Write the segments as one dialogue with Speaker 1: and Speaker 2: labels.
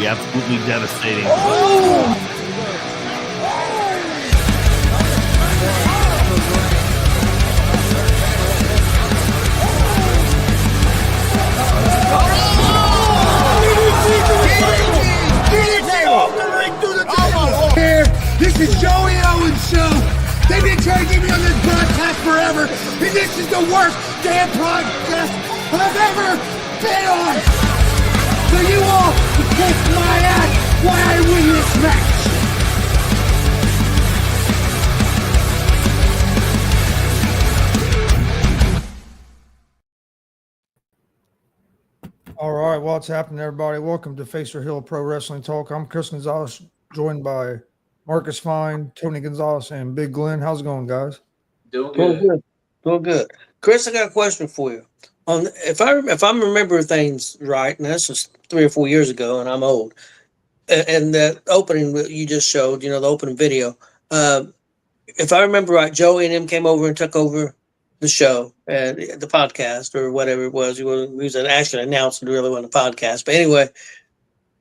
Speaker 1: be absolutely devastating.
Speaker 2: This is Joey Owens' show. They've been trying to get me on this broadcast forever, and this is the worst damn broadcast I've ever been on. So you all can kiss my ass while I win this match.
Speaker 3: All right, what's happening, everybody? Welcome to Facer Hill Pro Wrestling Talk. I'm Chris Gonzalez, joined by Marcus Fine, Tony Gonzalez, and Big Glenn. How's it going, guys?
Speaker 4: Doing good. Doing good. Chris, I got a question for you. If I'm remembering things right, and this was 3 or 4 years ago, and I'm old, and that opening that you just showed, the opening video, if I remember right, Joey and him came over and took over the show, the podcast, or whatever it was. He was actually announced, it really wasn't a podcast. But anyway,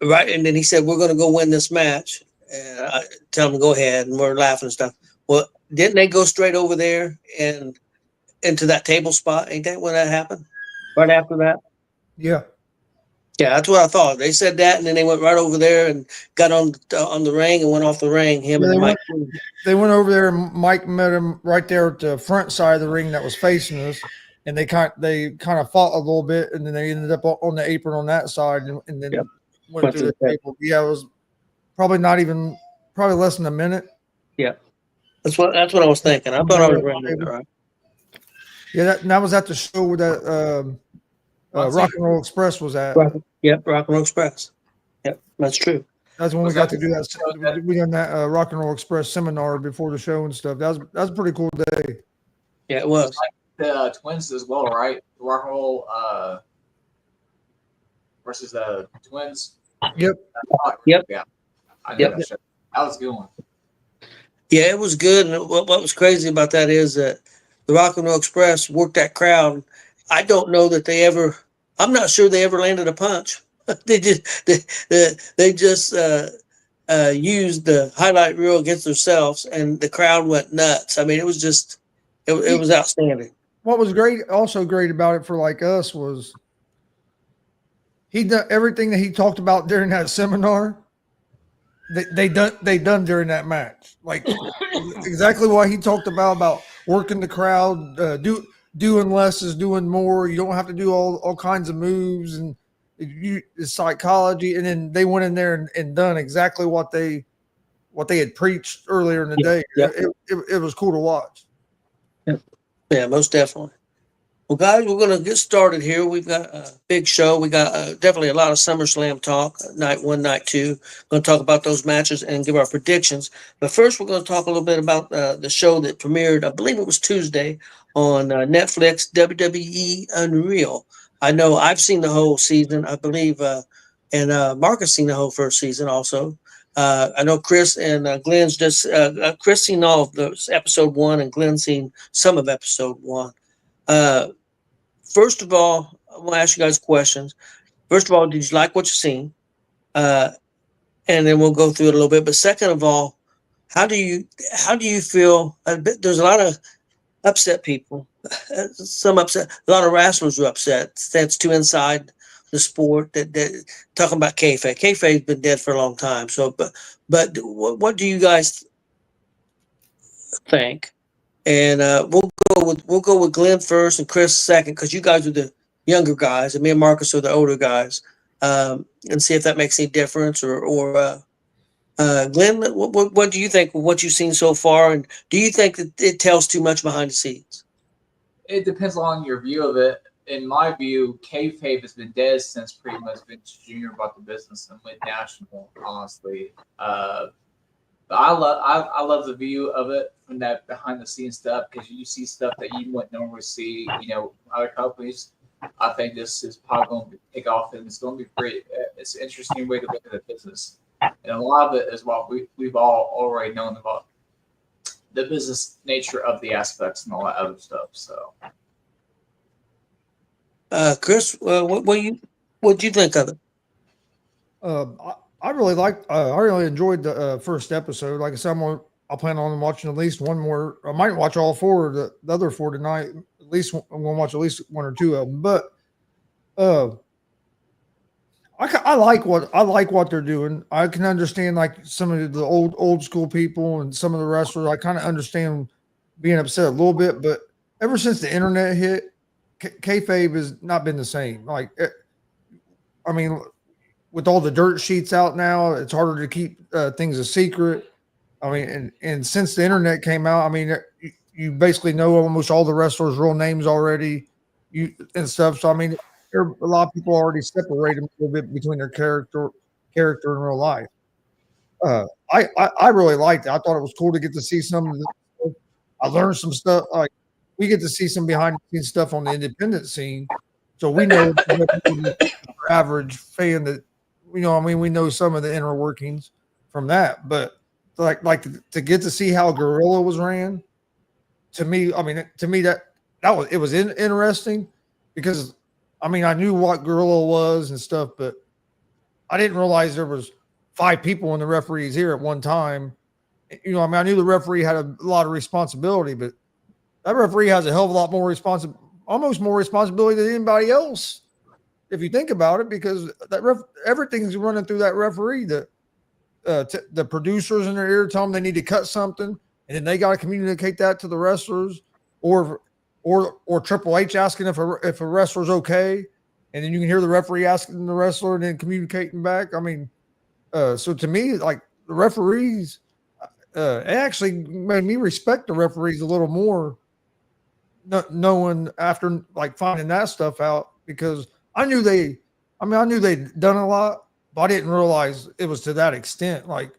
Speaker 4: right, and then he said, we're going to go win this match. And I tell him to go ahead, and we're laughing and stuff. Well, didn't they go straight over there and into that table spot? Ain't that when that happened? Right after that?
Speaker 3: Yeah.
Speaker 4: Yeah, that's what I thought. They said that, and then they went right over there and got on the ring and went off the ring.
Speaker 3: They went over there, and Mike met him right there at the front side of the ring that was facing us, and they kind of fought a little bit, and then they ended up on the apron on that side, and then went through the table. Yeah, it was probably less than a minute.
Speaker 4: Yeah, that's what I was thinking. I thought I was right.
Speaker 3: Yeah, that was at the show where that Rock and Roll Express was at.
Speaker 4: Yep, Rock and Roll Express. Yep, that's true.
Speaker 3: That's when we got to do that. We done that Rock and Roll Express seminar before the show and stuff. That was a pretty cool day.
Speaker 4: Yeah, it was.
Speaker 5: Like the Twins as well, right? Rock and Roll versus the Twins.
Speaker 3: Yep.
Speaker 5: Yeah. I know that show. That was a good one.
Speaker 4: Yeah, it was good. And what was crazy about that is that the Rock and Roll Express worked that crowd. I don't know that I'm not sure they ever landed a punch. they just used the highlight reel against themselves, and the crowd went nuts. I mean, it was just, it was outstanding.
Speaker 3: What was great about it for like us was he done everything that he talked about during that seminar. They done during that match, like exactly what he talked about working the crowd, doing less is doing more. You don't have to do all kinds of moves and it's psychology. And then they went in there and done exactly what they had preached earlier in the day.
Speaker 4: Yep.
Speaker 3: It was cool to watch.
Speaker 4: Yeah, most definitely. Well, guys, we're going to get started here. We've got a big show. We got definitely a lot of SummerSlam talk, night 1, night 2. We're going to talk about those matches and give our predictions. But first, we're going to talk a little bit about the show that premiered, I believe it was Tuesday, on Netflix, WWE Unreal. I know I've seen the whole season, I believe, and Marcus seen the whole first season also. I know Chris and Glenn's just Chris seen all of those episode 1, and Glenn seen some of episode 1. First of all, I want to ask you guys questions. First of all, did you like what you seen? And then we'll go through it a little bit. But second of all, how do you feel? There's a lot of upset people. Some upset. A lot of wrestlers are upset. That's too inside the sport. That talking about kayfabe. Kayfabe's been dead for a long time. So, but what do you guys think? And we'll go with Glenn first and Chris second, because you guys are the younger guys and me and Marcus are the older guys, and see if that makes any difference. Or Glenn, what do you think of what you've seen so far, and do you think that it tells too much behind the scenes?
Speaker 5: It depends on your view of it. In my view, kayfabe has been dead since pretty much Vince Jr. bought the business and went national. Honestly, but I love the view of it from that behind the scenes stuff, because you see stuff that you wouldn't normally see. Other companies. I think this is probably going to take off, and it's going to be great. It's an interesting way to look at the business, and a lot of it is what we've all already known about the business nature of the aspects and all that other stuff. So,
Speaker 4: Chris, what do you think of it?
Speaker 3: I really liked. I really enjoyed the first episode. Like I said, I'll plan on watching at least one more. I might watch all four of the other four tonight. At least I'm going to watch at least one or two of them. But uh, I like what they're doing. I can understand like some of the old school people and some of the wrestlers. I kind of understand being upset a little bit, but ever since the internet hit, kayfabe has not been the same. Like, I mean, with all the dirt sheets out now, it's harder to keep things a secret. I mean, and since the internet came out, I mean, you basically know almost all the wrestlers' real names already, and stuff. So I mean, a lot of people already separate them a little bit between their character and real life. I really liked it. I thought it was cool to get to see some of the. I learned some stuff. Like we get to see some behind the scenes stuff on the independent scene, so we know the average fan that I mean, we know some of the inner workings from that, but like to get to see how Gorilla was ran, to me, I mean, to me that was it was interesting because I mean I knew what Gorilla was and stuff, but I didn't realize there was 5 people in the referee's ear at one time. I mean, I knew the referee had a lot of responsibility, but that referee has a hell of a lot more almost more responsibility than anybody else if you think about it, because that everything's running through that referee. The producers in their ear tell them they need to cut something, and then they got to communicate that to the wrestlers, or Triple H asking if a wrestler's okay, and then you can hear the referee asking the wrestler and then communicating back. I mean, so to me, like the referees, it actually made me respect the referees a little more, knowing after like finding that stuff out, because I knew they'd done a lot, but I didn't realize it was to that extent. Like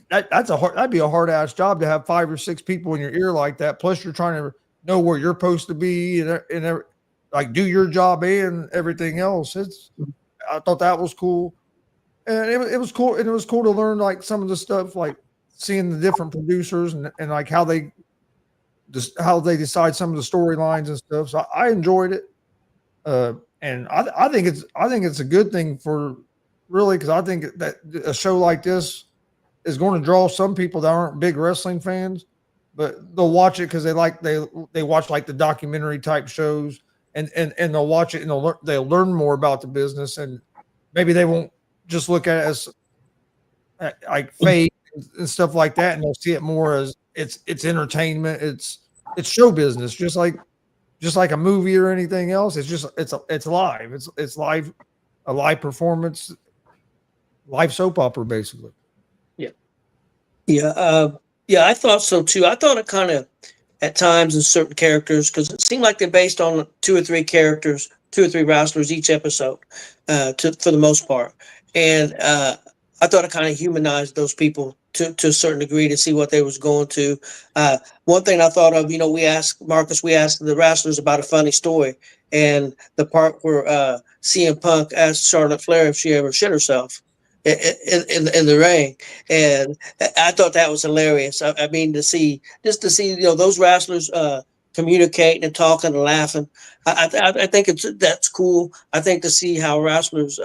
Speaker 3: that'd be a hard ass job to have 5 or 6 people in your ear like that. Plus you're trying to know where you're supposed to be and like do your job and everything else. I thought that was cool. And it was cool. And it was cool to learn like some of the stuff, like seeing the different producers and like how they decide some of the storylines and stuff. So I enjoyed it. And I think it's a good thing for really, because I think that a show like this is going to draw some people that aren't big wrestling fans, but they'll watch it because they watch like the documentary type shows, and they'll watch it and they'll learn more about the business, and maybe they won't just look at it as like fake and stuff like that, and they'll see it more as it's entertainment, it's show business, just like a movie or anything else. It's live. It's live, a live performance, live soap opera, basically.
Speaker 4: Yeah. I thought so too. I thought it kind of at times in certain characters, because it seemed like they're based on 2 or 3 characters, 2 or 3 wrestlers each episode, for the most part. And I thought it kind of humanized those people to a certain degree to see what they was going to. One thing I thought of, we asked the wrestlers about a funny story, and the part where CM Punk asked Charlotte Flair if she ever shit herself in the ring, and I thought that was hilarious. I mean, to see those wrestlers communicating and talking and laughing. I think that's cool. I think to see how wrestlers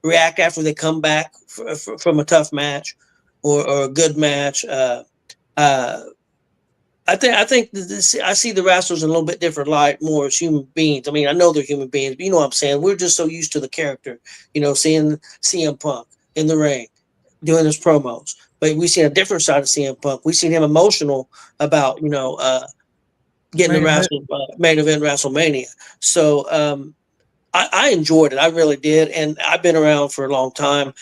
Speaker 4: react after they come back from a tough match or a good match. I think I see the wrestlers in a little bit different light, more as human beings. I mean, I know they're human beings, but you know what I'm saying? We're just so used to the character, seeing CM Punk in the ring doing his promos. But we see a different side of CM Punk. We seen him emotional about, getting the main event WrestleMania. So I enjoyed it. I really did. And I've been around for a long time.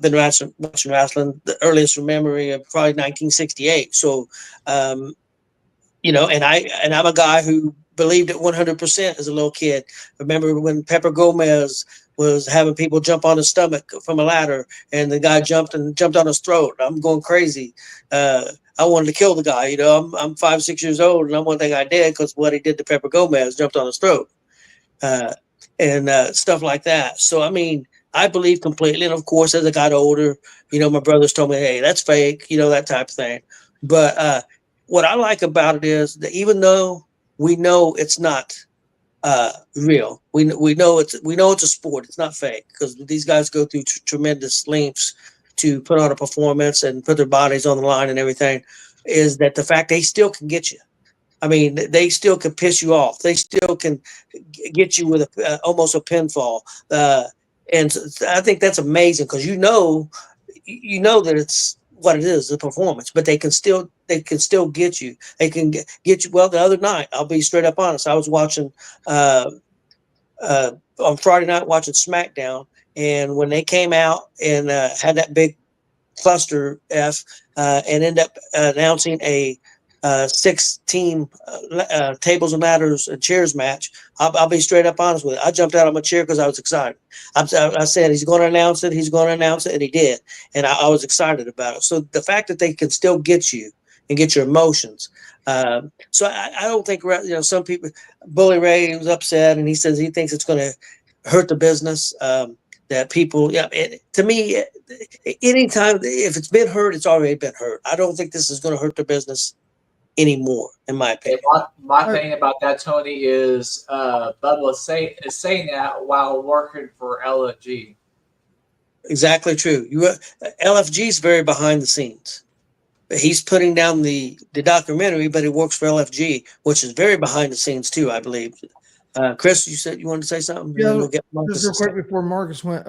Speaker 4: Been watching wrestling, the earliest memory of probably 1968. So, and I'm a guy who believed it 100% as a little kid. Remember when Pepper Gomez was having people jump on his stomach from a ladder, and the guy jumped on his throat. I'm going crazy. I wanted to kill the guy. I'm 5, 6 years old, and one thing I did, because what he did to Pepper Gomez, jumped on his throat, and stuff like that. So I mean, I believe completely. And of course, as I got older, my brothers told me, "Hey, that's fake," that type of thing. But what I like about it is that even though we know it's not real. We know it's a sport. It's not fake because these guys go through tremendous lengths to put on a performance and put their bodies on the line and everything. Is that the fact they still can get you? I mean, they still can piss you off. They still can get you with almost a pinfall. And I think that's amazing because you know that it's what it is, the performance, but they can still get you. They can get you. Well, the other night, I'll be straight up honest. I was watching on Friday night watching SmackDown, and when they came out and had that big cluster F and end up announcing a 6-team tables and ladders and chairs match. I'll be straight up honest with you. I jumped out of my chair because I was excited. I said he's going to announce it. He's going to announce it, and he did. And I was excited about it. So the fact that they can still get you and get your emotions. So I don't think some people. Bully Ray was upset, and he says he thinks it's going to hurt the business. That people, to me, anytime if it's been hurt, it's already been hurt. I don't think this is going to hurt the business anymore, in my opinion.
Speaker 5: My thing about that, Tony, is Bubba is saying that while working for LFG.
Speaker 4: Exactly true. LFG is very behind the scenes. He's putting down the documentary, but he works for LFG, which is very behind the scenes too, I believe. Chris, you said you wanted to say something?
Speaker 3: Yeah,
Speaker 4: we'll get
Speaker 3: just real quick before Marcus went.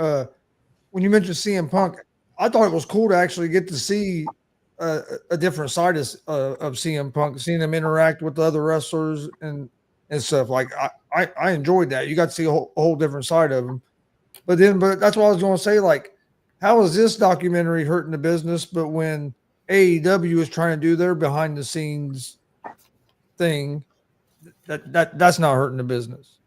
Speaker 3: When you mentioned CM Punk, I thought it was cool to actually get to see a different side of CM Punk, seeing him interact with the other wrestlers and stuff. Like I enjoyed that. You got to see a whole different side of him. But that's what I was going to say. Like, how is this documentary hurting the business? But when AEW is trying to do their behind the scenes thing, that's not hurting the business.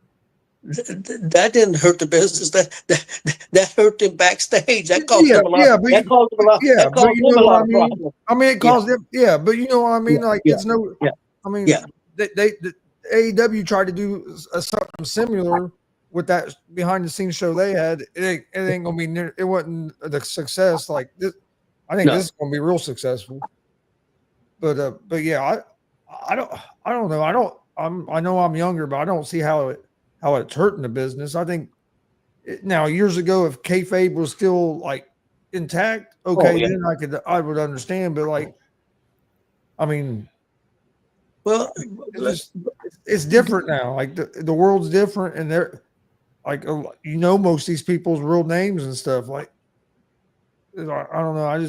Speaker 4: That didn't hurt the business. That hurt them backstage. That caused them a lot.
Speaker 3: Yeah, but
Speaker 4: that caused them a lot.
Speaker 3: Yeah,
Speaker 4: that caused
Speaker 3: but you
Speaker 4: them
Speaker 3: know
Speaker 4: a
Speaker 3: what
Speaker 4: lot
Speaker 3: I
Speaker 4: of
Speaker 3: mean.
Speaker 4: problems.
Speaker 3: I mean, it caused them. Yeah, but you know what I mean. Like it's no.
Speaker 4: Yeah.
Speaker 3: I mean,
Speaker 4: Yeah.
Speaker 3: They AEW tried to do something similar with that behind the scenes show they had. It ain't gonna be near. It wasn't the success like this. I think this is gonna be real successful. But yeah, I don't know. I know I'm younger, but I don't see how it's hurting the business. I think now years ago, if kayfabe was still like intact, okay, then I would understand. But like, I mean,
Speaker 4: well,
Speaker 3: it's different now. Like the world's different, and they're like most of these people's real names and stuff. Like, I don't know.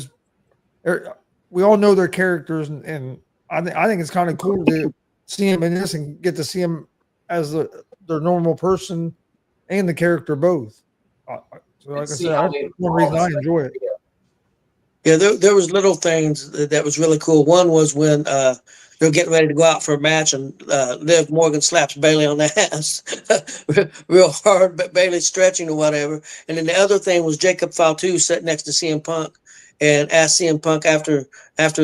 Speaker 3: We all know their characters, and I think it's kind of cool to see him in this and get to see him as their normal person and the character both. So like I said, that's one reason I enjoy it.
Speaker 4: Yeah, there was little things that was really cool. One was when they're getting ready to go out for a match, and Liv Morgan slaps Bailey on the ass real hard, but Bailey's stretching or whatever. And then the other thing was Jacob Fatu sitting next to CM Punk and asked CM Punk after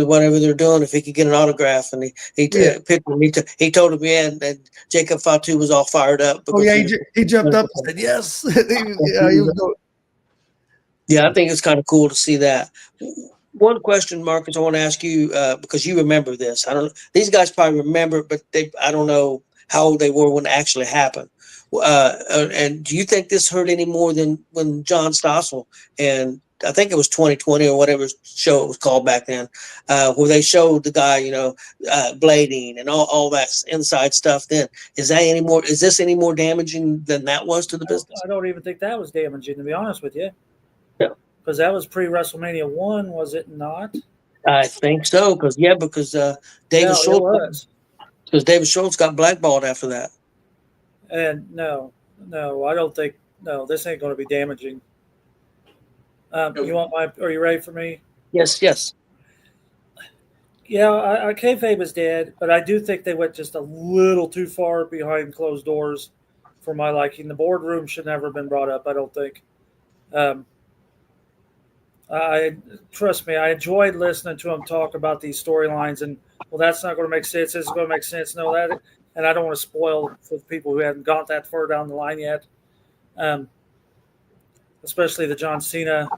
Speaker 4: whatever they're doing if he could get an autograph, and he told him and Jacob Fatu was all fired up.
Speaker 3: He jumped up and said yes.
Speaker 4: Yeah, I think it's kind of cool to see that. One question, Marcus, I want to ask you because you remember this. These guys probably remember, but I don't know how old they were when it actually happened. And do you think this hurt any more than when John Stossel and I think it was 2020 or whatever show it was called back then, where they showed the guy, blading and all that inside stuff. Then is this any more damaging than that was to the business?
Speaker 1: I don't even think that was damaging, to be honest with you.
Speaker 4: Yeah,
Speaker 1: because that was pre-WrestleMania 1, was it not?
Speaker 4: I think so. Because David Schultz. Because David Schultz got blackballed after that.
Speaker 1: And no, I don't think. No, this ain't going to be damaging. Are you ready for me?
Speaker 4: Yes.
Speaker 1: Yeah, I kayfabe is dead, but I do think they went just a little too far behind closed doors for my liking. The boardroom should never have been brought up, I don't think. Trust me, I enjoyed listening to him talk about these storylines and, well, that's not going to make sense. This is going to make sense. No, that, and I don't want to spoil for the people who haven't got that far down the line yet. Especially the John Cena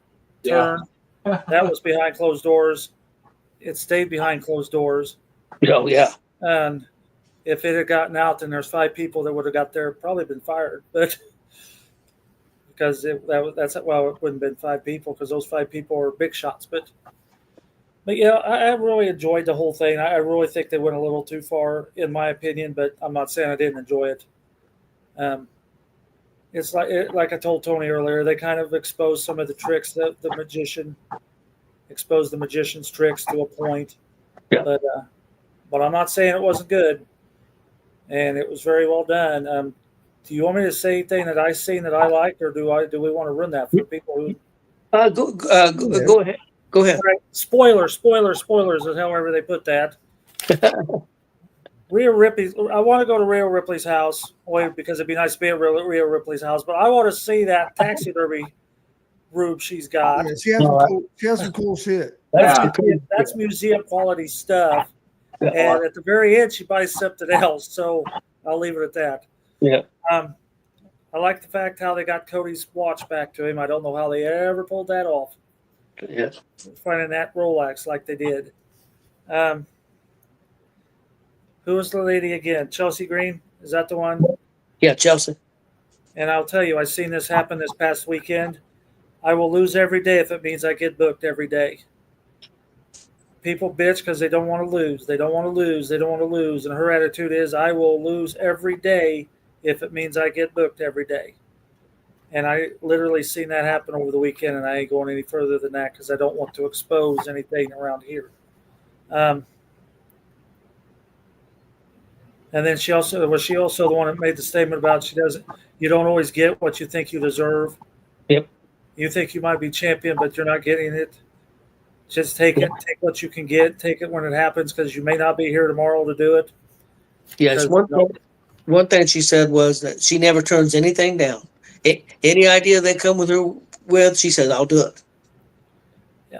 Speaker 1: turn. That was behind closed doors. It stayed behind closed doors.
Speaker 4: Oh, yeah.
Speaker 1: And if it had gotten out, then there's 5 people that would have got there, probably been fired. But because it wouldn't have been 5 people because those 5 people are big shots. But yeah, I really enjoyed the whole thing. I really think they went a little too far, in my opinion. But I'm not saying I didn't enjoy it. It's like I told Tony earlier, they kind of exposed some of the tricks that the magician exposed the magician's tricks to a point.
Speaker 4: Yeah.
Speaker 1: But I'm not saying it wasn't good, and it was very well done. Do you want me to say anything that I seen that I liked, or do we want to run that for people who?
Speaker 4: Go ahead. Go ahead.
Speaker 1: Right. Spoilers is however they put that. Rhea Ripley's. I want to go to Rhea Ripley's house, because it'd be nice to be at Rhea Ripley's house. But I want to see that taxidermy rube she's got.
Speaker 3: Yeah, she has some cool shit.
Speaker 1: That's museum quality stuff.
Speaker 4: Yeah.
Speaker 1: And at the very end, she buys something else. So I'll leave it at that.
Speaker 4: Yeah.
Speaker 1: I like the fact how they got Cody's watch back to him. I don't know how they ever pulled that off.
Speaker 4: Yes.
Speaker 1: Finding that Rolex like they did. Who was the lady again? Chelsea Green? Is that the one?
Speaker 4: Yeah, Chelsea.
Speaker 1: And I'll tell you, I've seen this happen this past weekend. I will lose every day if it means I get booked every day. People bitch because they don't want to lose. They don't want to lose. They don't want to lose. And her attitude is, I will lose every day if it means I get booked every day. And I literally seen that happen over the weekend, and I ain't going any further than that because I don't want to expose anything around here. And then she also the one that made the statement about you don't always get what you think you deserve.
Speaker 4: Yep.
Speaker 1: You think you might be champion, but you're not getting it. Just take it. Take what you can get. Take it when it happens, because you may not be here tomorrow to do it.
Speaker 4: Yes. One thing she said was that she never turns anything down. Any idea they come with, she says, I'll do it.
Speaker 1: Yeah.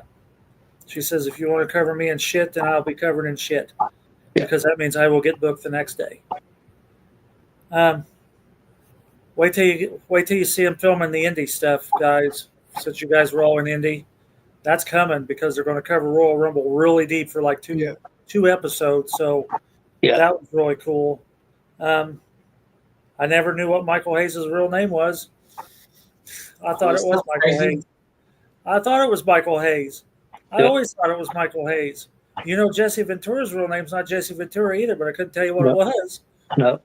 Speaker 1: She says, if you want to cover me in shit, then I'll be covered in shit.
Speaker 4: Yeah.
Speaker 1: Because that means I will get booked the next day. Wait till you see them filming the indie stuff, guys. Since you guys were all in indie, that's coming because they're going to cover Royal Rumble really deep for like two episodes. So that was really cool. I never knew what Michael Hayes' real name was. I thought it was Michael Hayes. I thought it was Michael Hayes. I always thought it was Michael Hayes. You know, Jesse Ventura's real name's not Jesse Ventura either, but I couldn't tell you what it was.
Speaker 4: No.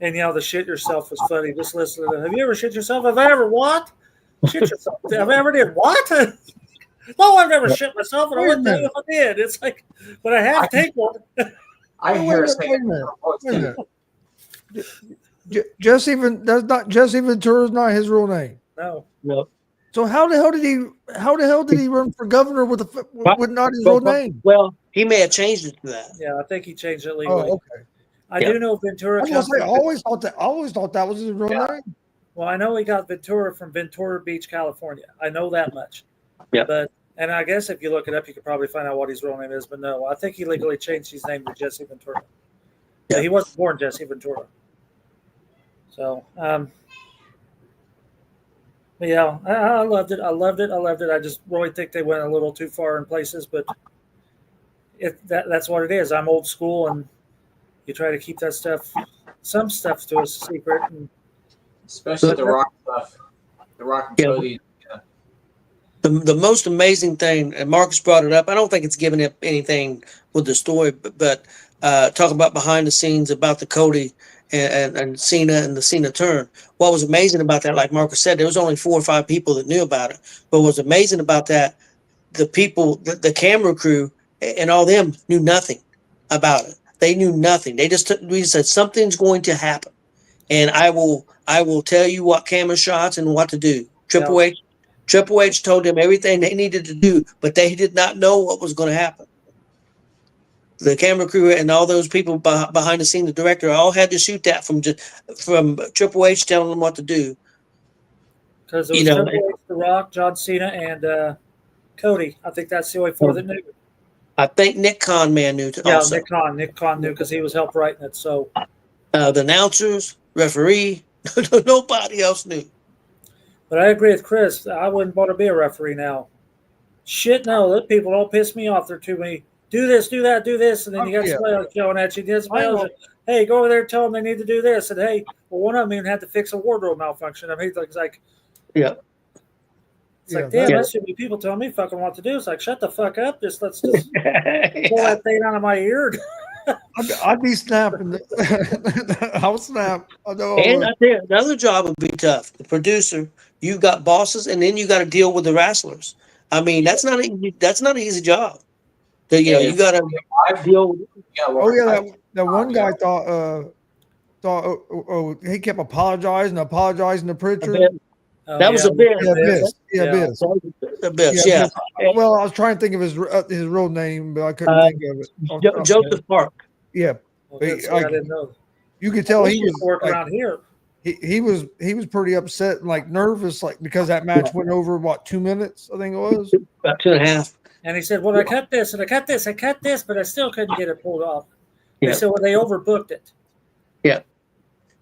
Speaker 1: And, the shit yourself was funny. Just listen to it. Have you ever shit yourself? Have I ever what? Shit yourself. Have I ever did what? No, I've never shit myself, and I wouldn't tell you if I did. It's like, but I have to take one.
Speaker 5: I hear
Speaker 3: Wait a minute. Jesse Ventura is not his real name.
Speaker 1: No.
Speaker 3: So how the hell did he run for governor with not his real name?
Speaker 4: Well, he may have changed it to that.
Speaker 1: Yeah, I think he changed it legally.
Speaker 3: Oh, okay.
Speaker 1: I do know Ventura.
Speaker 3: I always thought that was his real name.
Speaker 1: Well, I know he got Ventura from Ventura Beach, California. I know that much.
Speaker 4: Yeah.
Speaker 1: And I guess if you look it up, you could probably find out what his real name is. But no, I think he legally changed his name to Jesse Ventura. Yeah. He wasn't born Jesse Ventura. So, but yeah, I loved it. I loved it. I just really think they went a little too far in places, but that's what it is. I'm old school, and you try to keep some stuff to a secret. And,
Speaker 5: especially the Rock stuff. The Rock and Cody.
Speaker 4: The most amazing thing, and Marcus brought it up, I don't think it's giving up anything with the story, but talk about behind the scenes about the Cody and Cena and the Cena turn. What was amazing about that, like Marcus said, there was only 4 or 5 people that knew about it. But what was amazing about that, the people, the camera crew and all them knew nothing about it. They knew nothing. We said something's going to happen, and I will tell you what camera shots and what to do. Triple H told them everything they needed to do, but they did not know what was going to happen. The camera crew and all those people behind the scene, the director, all had to shoot that from Triple H telling them what to do.
Speaker 1: Because it was Triple H, The Rock, John Cena, and Cody. I think that's the only 4 that knew.
Speaker 4: I think Nick Khan knew. Also.
Speaker 1: Nick Khan knew because he was helped writing it. So
Speaker 4: the announcers, referee, nobody else knew.
Speaker 1: But I agree with Chris. I wouldn't want to be a referee now. Shit, no. Those people don't piss me off. They're too do this, do that, do this, and then you got
Speaker 3: Yeah.
Speaker 1: somebody else yelling at you. Then somebody
Speaker 3: I
Speaker 1: else,
Speaker 3: know.
Speaker 1: hey, go over there, and tell them they need to do this, and hey, well, one of them even had to fix a wardrobe malfunction. I mean, it's like,
Speaker 4: Yeah.
Speaker 1: it's like,
Speaker 3: Yeah,
Speaker 1: damn,
Speaker 4: that-
Speaker 1: that should be people telling me fucking what to do. It's like, shut the fuck up. Let's just pull that thing out of my ear.
Speaker 3: I'd be snapping. I'll snap. I know.
Speaker 4: And I tell you, another job would be tough. The producer, you got bosses, and then you got to deal with the wrestlers. I mean, that's not an easy job. You got to deal with.
Speaker 3: Oh yeah, that one guy thought he kept apologizing to Pritchard.
Speaker 1: Oh,
Speaker 4: That was
Speaker 1: yeah,
Speaker 4: a bit.
Speaker 3: Yeah,
Speaker 1: Abyss.
Speaker 3: Biz. Yeah,
Speaker 1: Yeah.
Speaker 3: Biz.
Speaker 4: The best, yeah.
Speaker 3: Well, I was trying to think of his real name, but I couldn't think of it.
Speaker 4: Joseph Park.
Speaker 3: Yeah,
Speaker 1: Well, that's,
Speaker 3: I
Speaker 1: I didn't know.
Speaker 3: you could tell he
Speaker 1: He used
Speaker 3: was
Speaker 1: to work
Speaker 3: like,
Speaker 1: around here.
Speaker 3: he was pretty upset and like nervous, like because that match went over 2 minutes, I think it was.
Speaker 4: About 2.5.
Speaker 1: And he said, well, I cut this and I cut this, I cut this, but I still couldn't get it pulled off. They
Speaker 4: Yeah.
Speaker 1: said, well, they overbooked it.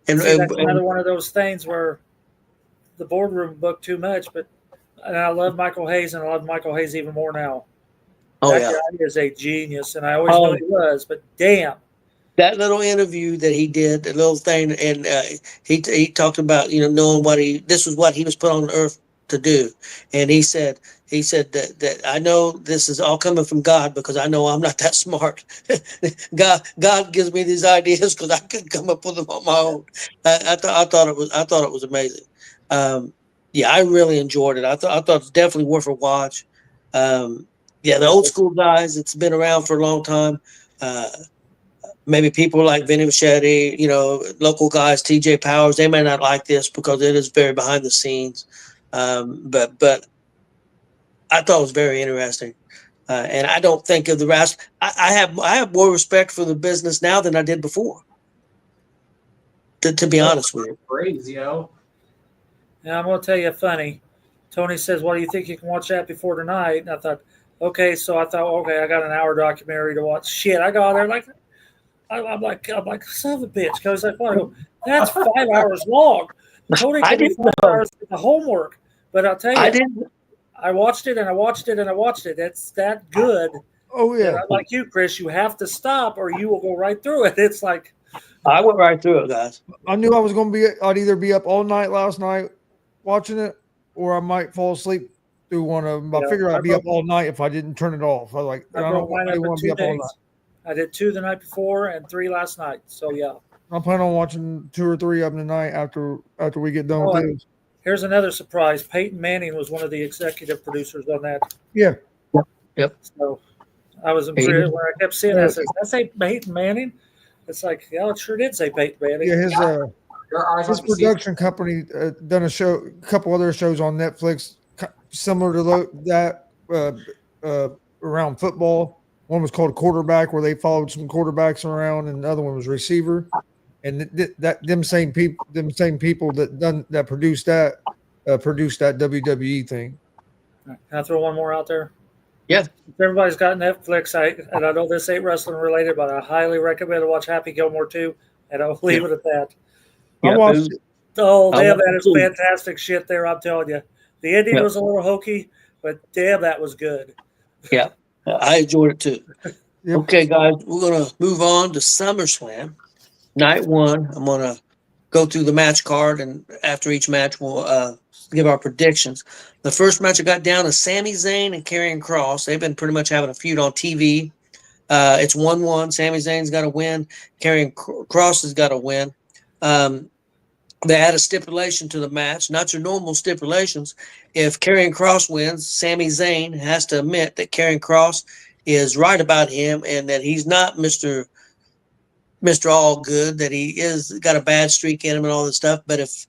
Speaker 4: And,
Speaker 1: See, that's
Speaker 4: and-
Speaker 1: another one of those things where the boardroom booked too much. And I love Michael Hayes, and I love Michael Hayes even more now.
Speaker 4: oh
Speaker 1: That
Speaker 4: yeah,
Speaker 1: guy is a genius, and I always knew he was. But damn,
Speaker 4: that little interview that he did, the little thing, and he talked about knowing this was what he was put on earth to do, and he said that I know this is all coming from God because I know I'm not that smart. God gives me these ideas because I couldn't come up with them on my own. I thought it was amazing. Yeah, I really enjoyed it. I thought it's definitely worth a watch. Yeah, the old school guys. It's been around for a long time. Maybe people like Vinny Machete, local guys, TJ Powers, they may not like this because it is very behind the scenes. But I thought it was very interesting. And I don't think of the rest. I have more respect for the business now than I did before. To be honest with you.
Speaker 5: Crazy,
Speaker 1: now I'm going to tell you funny. Tony says, well, do you think you can watch that before tonight? And I thought, okay. So I thought, okay, I got an hour documentary to watch. Shit, I got there like, I'm like, son of a bitch. Because I thought, I go, that's 5 hours long. Tony
Speaker 4: I
Speaker 1: gave me
Speaker 4: didn't
Speaker 1: 5
Speaker 4: know.
Speaker 1: hours for the homework. But I'll tell you,
Speaker 4: I didn't.
Speaker 1: I watched it and I watched it and I watched it. It's that good.
Speaker 3: Oh
Speaker 1: And
Speaker 3: yeah,
Speaker 1: I'm like you, Chris, you have to stop or you will go right through it. It's like,
Speaker 4: I went right through it, guys.
Speaker 3: I knew I was going to be. I'd either be up all night last night watching it, or I might fall asleep through one of them. I
Speaker 1: Yeah,
Speaker 3: figured
Speaker 1: I
Speaker 3: I'd be up all night if I didn't turn it off. I
Speaker 1: broke mine up in
Speaker 3: want to
Speaker 1: 2
Speaker 3: be up all
Speaker 1: days.
Speaker 3: night.
Speaker 1: I did 2 the night before and 3 last night. So yeah.
Speaker 3: I'm planning on watching 2 or 3 of them tonight after we get done
Speaker 1: Oh,
Speaker 3: with
Speaker 1: and
Speaker 3: this.
Speaker 1: here's another surprise. Peyton Manning was one of the executive producers on that.
Speaker 3: Yeah,
Speaker 1: So I was impressed when I kept seeing that. I said, did I say Peyton Manning? It's like, yeah, it sure did say Peyton Manning.
Speaker 3: yeah.
Speaker 5: Your eyes
Speaker 3: His
Speaker 5: on the
Speaker 3: production company done a couple other shows on Netflix similar to that around football. One was called Quarterback, where they followed some quarterbacks around, and the other one was Receiver. And them same people that produced that WWE thing.
Speaker 1: Can I throw one more out there?
Speaker 4: Yeah.
Speaker 1: If everybody's got Netflix, and I know this ain't wrestling related, but I highly recommend to watch Happy Gilmore 2, and I'll leave it at that.
Speaker 3: I
Speaker 4: Yeah,
Speaker 3: watched it.
Speaker 1: Oh,
Speaker 4: I
Speaker 1: damn,
Speaker 4: watched
Speaker 1: that
Speaker 4: it
Speaker 1: is
Speaker 4: too.
Speaker 1: fantastic shit there, I'm telling you. The ending
Speaker 4: Yeah.
Speaker 1: was a little hokey, but damn, that was good.
Speaker 4: Yeah, I enjoyed it too.
Speaker 3: Yep.
Speaker 4: Okay, guys, we're gonna move on to SummerSlam, night 1. I'm gonna go through the match card, and after each match, we'll give our predictions. The first match I got down is Sami Zayn and Karrion Kross. They've been pretty much having a feud on TV. It's 1-1. Sami Zayn's got to win. Karrion Kross has got to win. They add a stipulation to the match, not your normal stipulations. If Karrion Kross wins, Sami Zayn has to admit that Karrion Kross is right about him and that he's not Mr. All Good, that he is got a bad streak in him and all this stuff. But if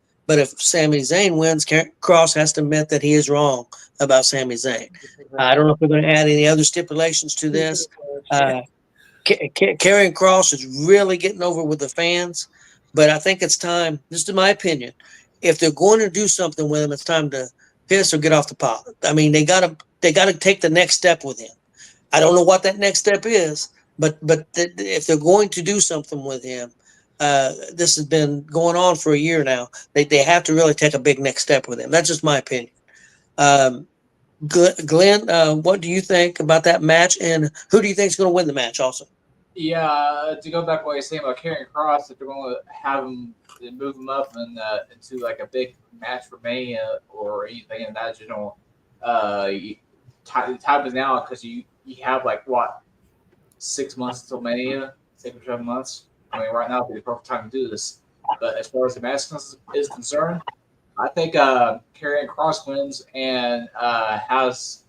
Speaker 4: Sami Zayn wins, Kross has to admit that he is wrong about Sami Zayn. I don't know if we're going to add any other stipulations to this. Karrion Kross is really getting over with the fans, but I think it's time, just in my opinion, if they're going to do something with him, it's time to piss or get off the pot. I mean, they gotta take the next step with him. I don't know what that next step is, but if they're going to do something with him, this has been going on for a year now. They have to really take a big next step with him. That's just my opinion. Glenn, what do you think about that match, and who do you think is going to win the match? Also,
Speaker 5: Yeah, to go back to what you're saying about Karrion Cross, if they're going to have him move him up and into like a big match for Mania or anything in that general, time is now because you have like what 6 months until Mania, 6 or 7 months. I mean, right now would be the perfect time to do this. But as far as the match is concerned, I think Karrion Cross wins and has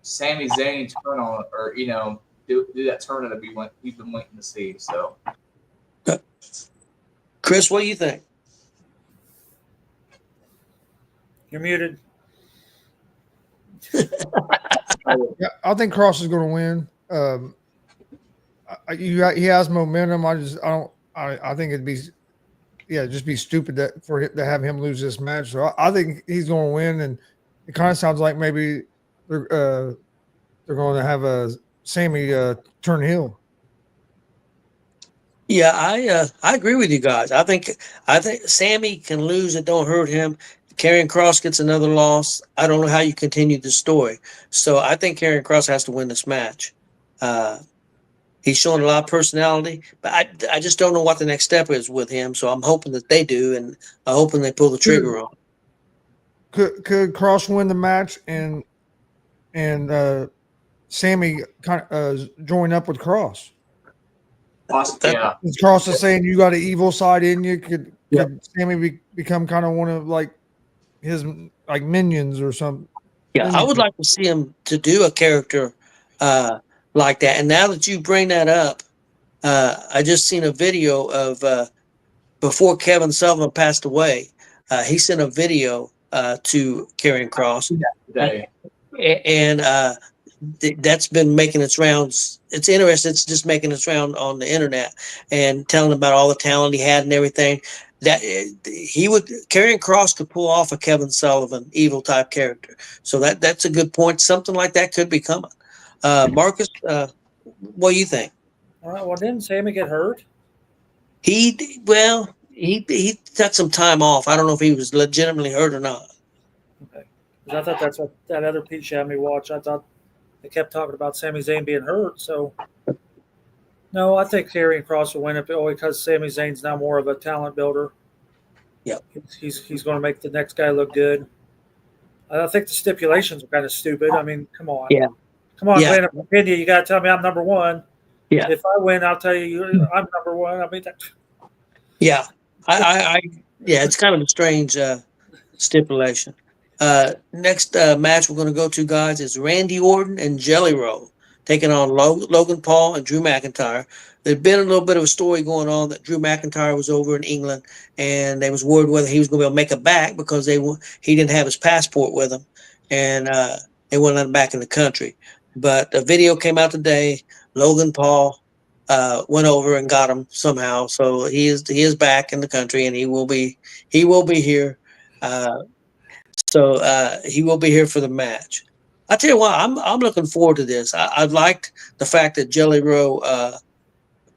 Speaker 5: Sami Zayn turn on, or do that turn that we've been waiting to see. So,
Speaker 4: Chris, what do you think?
Speaker 1: You're muted.
Speaker 3: Yeah, I think Cross is going to win. He has momentum. I think it'd be, just be stupid to have him lose this match. So I think he's going to win, and it kind of sounds like maybe they're going to have a Sammy turn heel.
Speaker 4: Yeah, I agree with you guys. I think Sammy can lose. It don't hurt him. Karrion Cross gets another loss. I don't know how you continue the story. So I think Karrion Cross has to win this match. He's showing a lot of personality, but I just don't know what the next step is with him. So I'm hoping that they do, and I'm hoping they pull the trigger on.
Speaker 3: Could Cross win the match and Sammy kind of join up with Cross?
Speaker 5: yeah.
Speaker 3: Cross is saying you got an evil side in you. Could Sammy become kind of one of like his like minions or something?
Speaker 4: Yeah, I would like to see him to do a character like that. And now that you bring that up, I just seen a video of before Kevin Sullivan passed away. He sent a video to Karrion Cross, and that's been making its rounds. It's interesting. It's just making its round on the internet and telling about all the talent he had and everything. That Karrion Cross could pull off a Kevin Sullivan evil type character. So that's a good point. Something like that could be coming. Marcus, what do you think?
Speaker 1: All right. Well, didn't Sammy get hurt?
Speaker 4: He took some time off. I don't know if he was legitimately hurt or not.
Speaker 1: Okay. I thought that's what that other piece you had me watch. I thought they kept talking about Sami Zayn being hurt. So, no, I think Karrion Cross will win it because Sami Zayn's now more of a talent builder.
Speaker 4: Yeah.
Speaker 1: He's going to make the next guy look good. I think the stipulations are kind of stupid. I mean, come on.
Speaker 4: Yeah.
Speaker 1: Come on,
Speaker 4: Yeah.
Speaker 1: Glenn. If I win you got to tell me I'm number one.
Speaker 4: Yeah.
Speaker 1: If I win, I'll tell you I'm number one. I mean,
Speaker 4: Yeah. It's kind of a strange stipulation. Next match we're going to go to, guys, is Randy Orton and Jelly Roll taking on Logan Paul and Drew McIntyre. There'd been a little bit of a story going on that Drew McIntyre was over in England, and they was worried whether he was going to be able to make it back because he didn't have his passport with him, and they wouldn't let him back in the country. But a video came out today. Logan Paul went over and got him somehow, so he is back in the country, and he will be here. So he will be here for the match. I tell you what, I'm looking forward to this. I liked the fact that Jelly Roll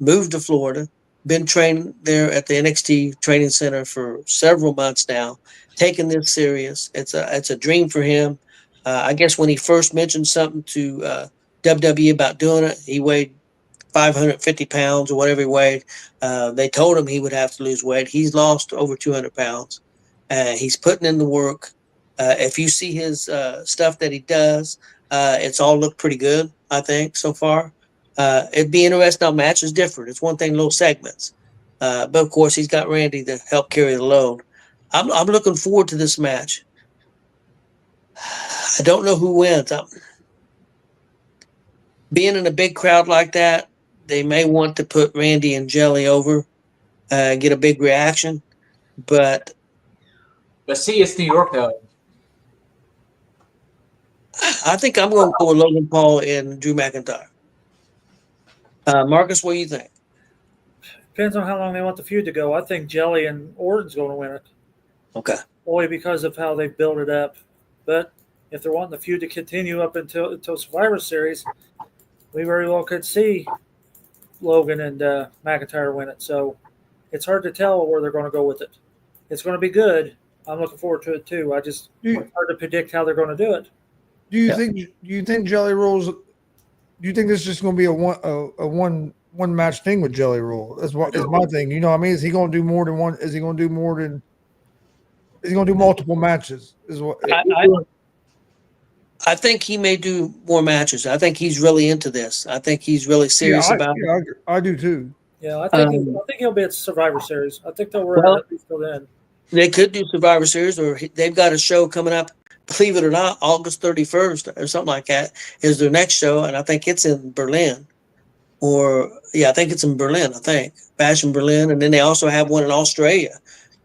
Speaker 4: moved to Florida, been training there at the NXT training center for several months now, taking this serious. It's a dream for him. I guess when he first mentioned something to WWE about doing it, he weighed 550 pounds or whatever he weighed. They told him he would have to lose weight. He's lost over 200 pounds. He's putting in the work. If you see his stuff that he does, it's all looked pretty good, I think, so far. It'd be interesting. Now, match is different. It's one thing, little segments. But, of course, he's got Randy to help carry the load. I'm looking forward to this match. I don't know who wins. Being in a big crowd like that, they may want to put Randy and Jelly over, get a big reaction. But
Speaker 5: see, it's New York, though.
Speaker 4: I think I'm going to go with Logan Paul and Drew McIntyre. Marcus, what do you think?
Speaker 1: depends on how long they want the feud to go. I think Jelly and Orton's going to win it.
Speaker 4: Okay.
Speaker 1: Only because of how they built it up. But if they're wanting the feud to continue up until Survivor Series, we very well could see Logan and McIntyre win it. So it's hard to tell where they're going to go with it. It's going to be good. I'm looking forward to it too. It's hard to predict how they're going to do it.
Speaker 3: Do you
Speaker 4: Yeah.
Speaker 3: think? Do you think Jelly Rolls? Do you think this is just going to be a one match thing with Jelly Roll? That's what is my thing. You know what I mean? Is he going to do more than one? Is he going to do more than? Is he going to do multiple matches? Is what?
Speaker 4: I think he may do more matches. I think he's really into this. I think he's really serious about it.
Speaker 3: I do too.
Speaker 1: Yeah, I
Speaker 4: Um,
Speaker 1: think he'll be at Survivor Series. I think they'll run
Speaker 4: well,
Speaker 1: it at least till then.
Speaker 4: they could do Survivor Series, or they've got a show coming up. Believe it or not, August 31st or something like that is their next show, and I think it's in Berlin. Or yeah, I think it's in Berlin. I think Bash in Berlin, and then they also have one in Australia.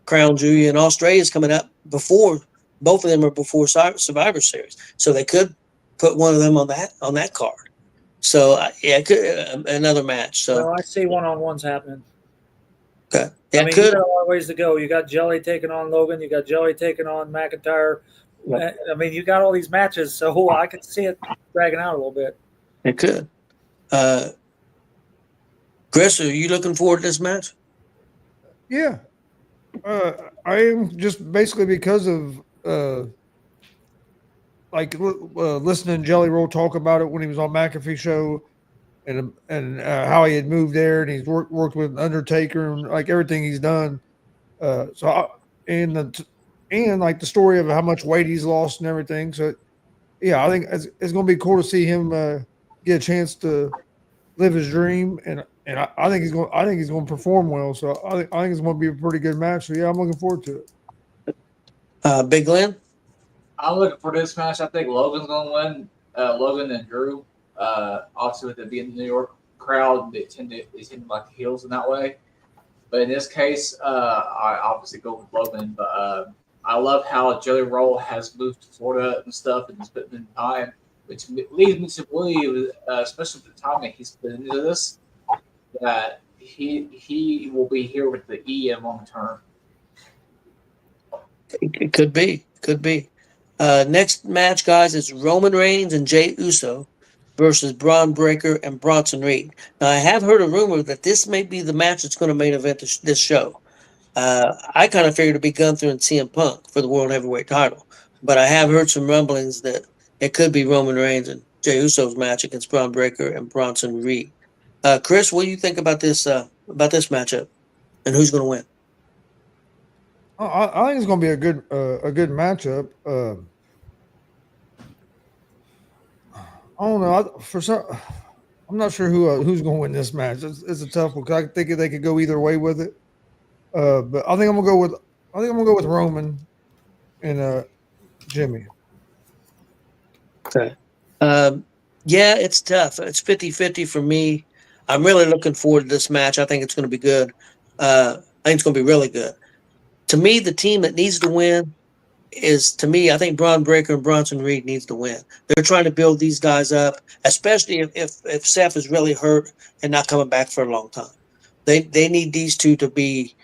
Speaker 4: Crown Jewel in Australia is coming up before. Both of them are before Survivor Series, so they could put one of them on that card. So yeah, it could another match. So
Speaker 1: Well, I see one-on-ones happening.
Speaker 4: okay, yeah,
Speaker 1: I mean, you
Speaker 4: could.
Speaker 1: got a lot of ways to go. You got Jelly taking on Logan. You got Jelly taking on McIntyre.
Speaker 4: Yep.
Speaker 1: I mean, you got all these matches, so I could see it dragging out a little bit.
Speaker 4: It could. Chris, are you looking forward to this match?
Speaker 3: Yeah, I am just basically because of listening to Jelly Roll talk about it when he was on McAfee show, and how he had moved there, and he's worked with Undertaker and like everything he's done. And like the story of how much weight he's lost and everything. So yeah, I think it's going to be cool to see him get a chance to live his dream, and I think he's going to perform well. So I think it's going to be a pretty good match. So yeah, I'm looking forward to it.
Speaker 4: Big Glenn?
Speaker 5: I'm looking for this match. I think Logan's going to win. Logan and Drew. Obviously, with it being the New York crowd, they tend to like the heels in that way. But in this case, I obviously go with Logan. But I love how Jelly Roll has moved to Florida and stuff and has put in time, which leads me to believe, especially with the time that he's put into this, that he will be here with the EM long term.
Speaker 4: It could be. Could be. Next match, guys, is Roman Reigns and Jey Uso versus Braun Breaker and Bronson Reed. Now, I have heard a rumor that this may be the match that's going to main event this show. I kind of figured it'd be Gunther and CM Punk for the World Heavyweight title, but I have heard some rumblings that it could be Roman Reigns and Jey Uso's match against Braun Breaker and Bronson Reed. Chris, what do you think about this matchup, and who's going to win?
Speaker 3: I think it's going to be a good matchup. I don't know. I'm not sure who's going to win this match. It's a tough one because I think they could go either way with it. But I think I'm gonna go with Roman and Jimmy.
Speaker 4: Okay. Yeah, it's tough. It's 50-50 for me. I'm really looking forward to this match. I think it's going to be good. I think it's going to be really good. To me, the team that needs to win I think Braun Breaker and Bronson Reed needs to win. They're trying to build these guys up, especially if Seth is really hurt and not coming back for a long time. They need these two to be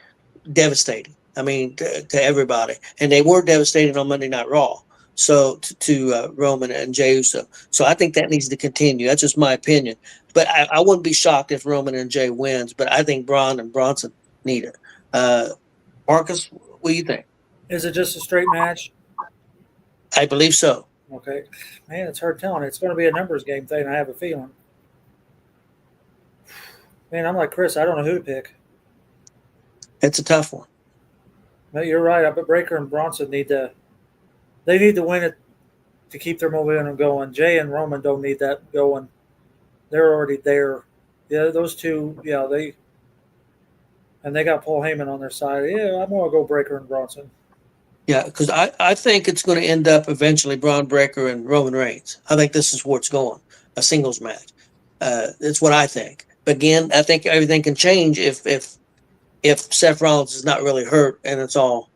Speaker 4: devastating. I mean, to everybody, and they were devastating on Monday Night Raw. So to Roman and Jey Uso. So I think that needs to continue. That's just my opinion. But I wouldn't be shocked if Roman and Jey wins. But I think Braun and Bronson need it. Marcus, what do you think?
Speaker 1: Is it just a straight match?
Speaker 4: I believe so.
Speaker 1: Okay. Man, it's hard telling. It's going to be a numbers game thing, I have a feeling. Man, I'm like Chris. I don't know who to pick.
Speaker 4: It's a tough one.
Speaker 1: No, you're right. But Breaker and Bronson need to win it to keep their momentum going. Jay and Roman don't need that going. They're already there. Yeah, those two, yeah, they got Paul Heyman on their side. Yeah, I'm going to go Breaker and Bronson.
Speaker 4: Yeah, because I think it's going to end up eventually Braun Breaker and Roman Reigns. I think this is where it's going, a singles match. That's what I think. But again, I think everything can change if Seth Rollins is not really hurt and it's all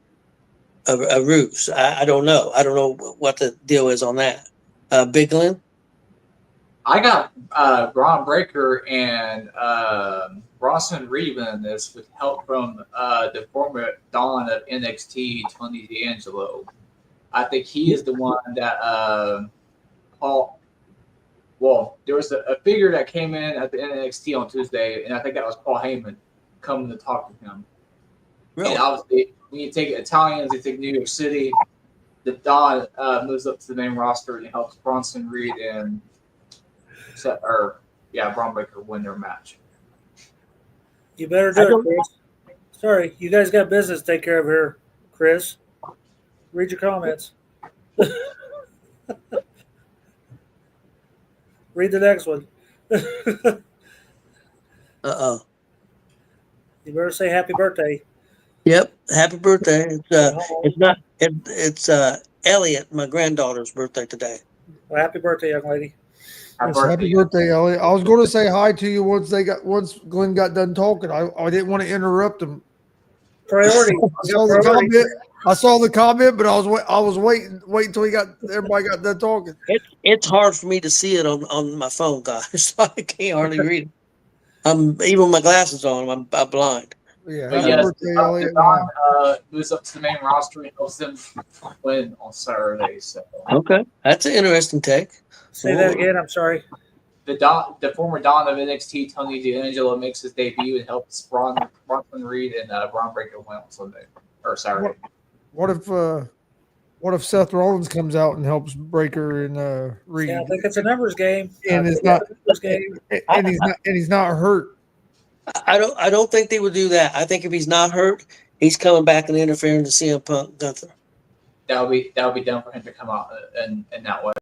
Speaker 4: a ruse. I don't know. I don't know what the deal is on that. Big Glenn?
Speaker 5: I got Braun Breaker and Bronson Reed in this with help from the former Dawn of NXT, Tony D'Angelo. I think he is the one that there was a figure that came in at the NXT on Tuesday, and I think that was Paul Heyman coming to talk to him.
Speaker 4: Really?
Speaker 5: And obviously, when you take Italians, you take New York City, the Don moves up to the main roster and helps Bronson Reed and Braun Breaker win their match.
Speaker 1: You better do it, Chris. Sorry, you guys got business to take care of here, Chris. Read your comments. Read the next one.
Speaker 4: Uh-oh.
Speaker 1: You better say happy birthday.
Speaker 4: Yep. Happy birthday. It's Elliot, my granddaughter's birthday today.
Speaker 1: Well, happy birthday, young lady.
Speaker 3: Happy birthday, Elliot. I was going to say hi to you once Glenn got done talking. I didn't want to interrupt him.
Speaker 1: Priority.
Speaker 3: I saw the comment, but I was waiting till everybody got done talking.
Speaker 4: It's hard for me to see it on my phone, guys. So I can't hardly read it. Even with my glasses on, I'm blind.
Speaker 3: Yeah,
Speaker 5: but
Speaker 3: happy
Speaker 5: yes,
Speaker 3: birthday, Elliot.
Speaker 5: Don moves up to the main roster and helps them win on Saturday. So
Speaker 4: Okay, that's an interesting take.
Speaker 1: Say that again. I'm sorry.
Speaker 5: The former Don of NXT, Tony D'Angelo, makes his debut and helps Bronson Reed and Braun Breaker win on Sunday or Saturday.
Speaker 3: What if Seth Rollins comes out and helps Breaker and Reed?
Speaker 1: Yeah, I think it's a numbers game.
Speaker 3: And it's not and he's not hurt.
Speaker 4: I don't think they would do that. I think if he's not hurt, he's coming back and interfering to CM Punk Gunther.
Speaker 5: That would be dumb for him to come out in that way.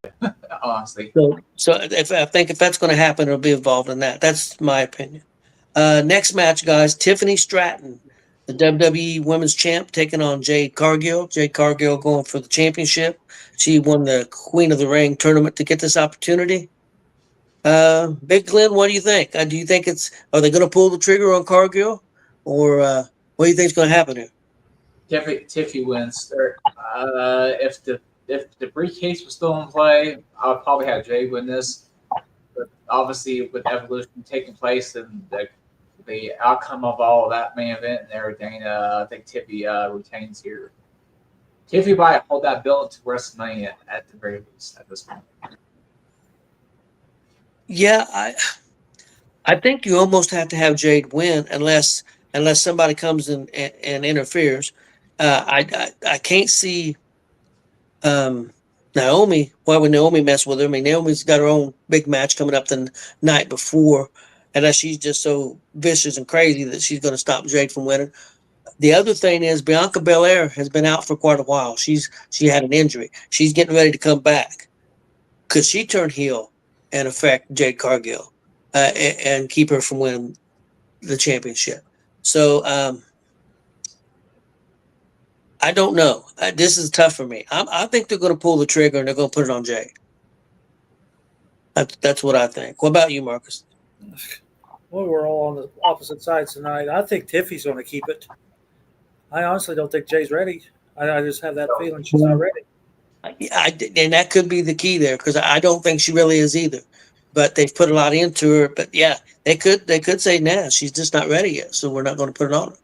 Speaker 5: Honestly.
Speaker 4: So I think if that's going to happen, it'll be involved in that. That's my opinion. Next match, guys. Tiffany Stratton, the WWE Women's Champ, taking on Jade Cargill. Jade Cargill going for the championship. She won the Queen of the Ring tournament to get this opportunity. Big Glenn, what do you think? Are they going to pull the trigger on Cargill, or what do you think is going to happen here?
Speaker 5: Tiffy wins. If the briefcase was still in play, I would probably have Jay win this. But obviously, with Evolution taking place and the outcome of all of that main event and everything, I think Tiffy retains here. Tiffy might hold that belt to WrestleMania at the very least at this point.
Speaker 4: Yeah, I think you almost have to have Jade win unless somebody comes in and interferes. I can't see Naomi. Why would Naomi mess with her? I mean, Naomi's got her own big match coming up the night before, unless she's just so vicious and crazy that she's going to stop Jade from winning. The other thing is Bianca Belair has been out for quite a while. She had an injury. She's getting ready to come back. Could she turn heel and affect Jade Cargill and keep her from winning the championship? So I don't know. This is tough for me. I think they're going to pull the trigger and they're going to put it on Jade. That's what I think. What about you, Marcus?
Speaker 1: Well, we're all on the opposite sides tonight. I think Tiffy's going to keep it. I honestly don't think Jay's ready. I just have that feeling she's not ready.
Speaker 4: And that could be the key there, because I don't think she really is either. But they've put a lot into her. But yeah, they could say, nah, she's just not ready yet, so we're not going to put it on her.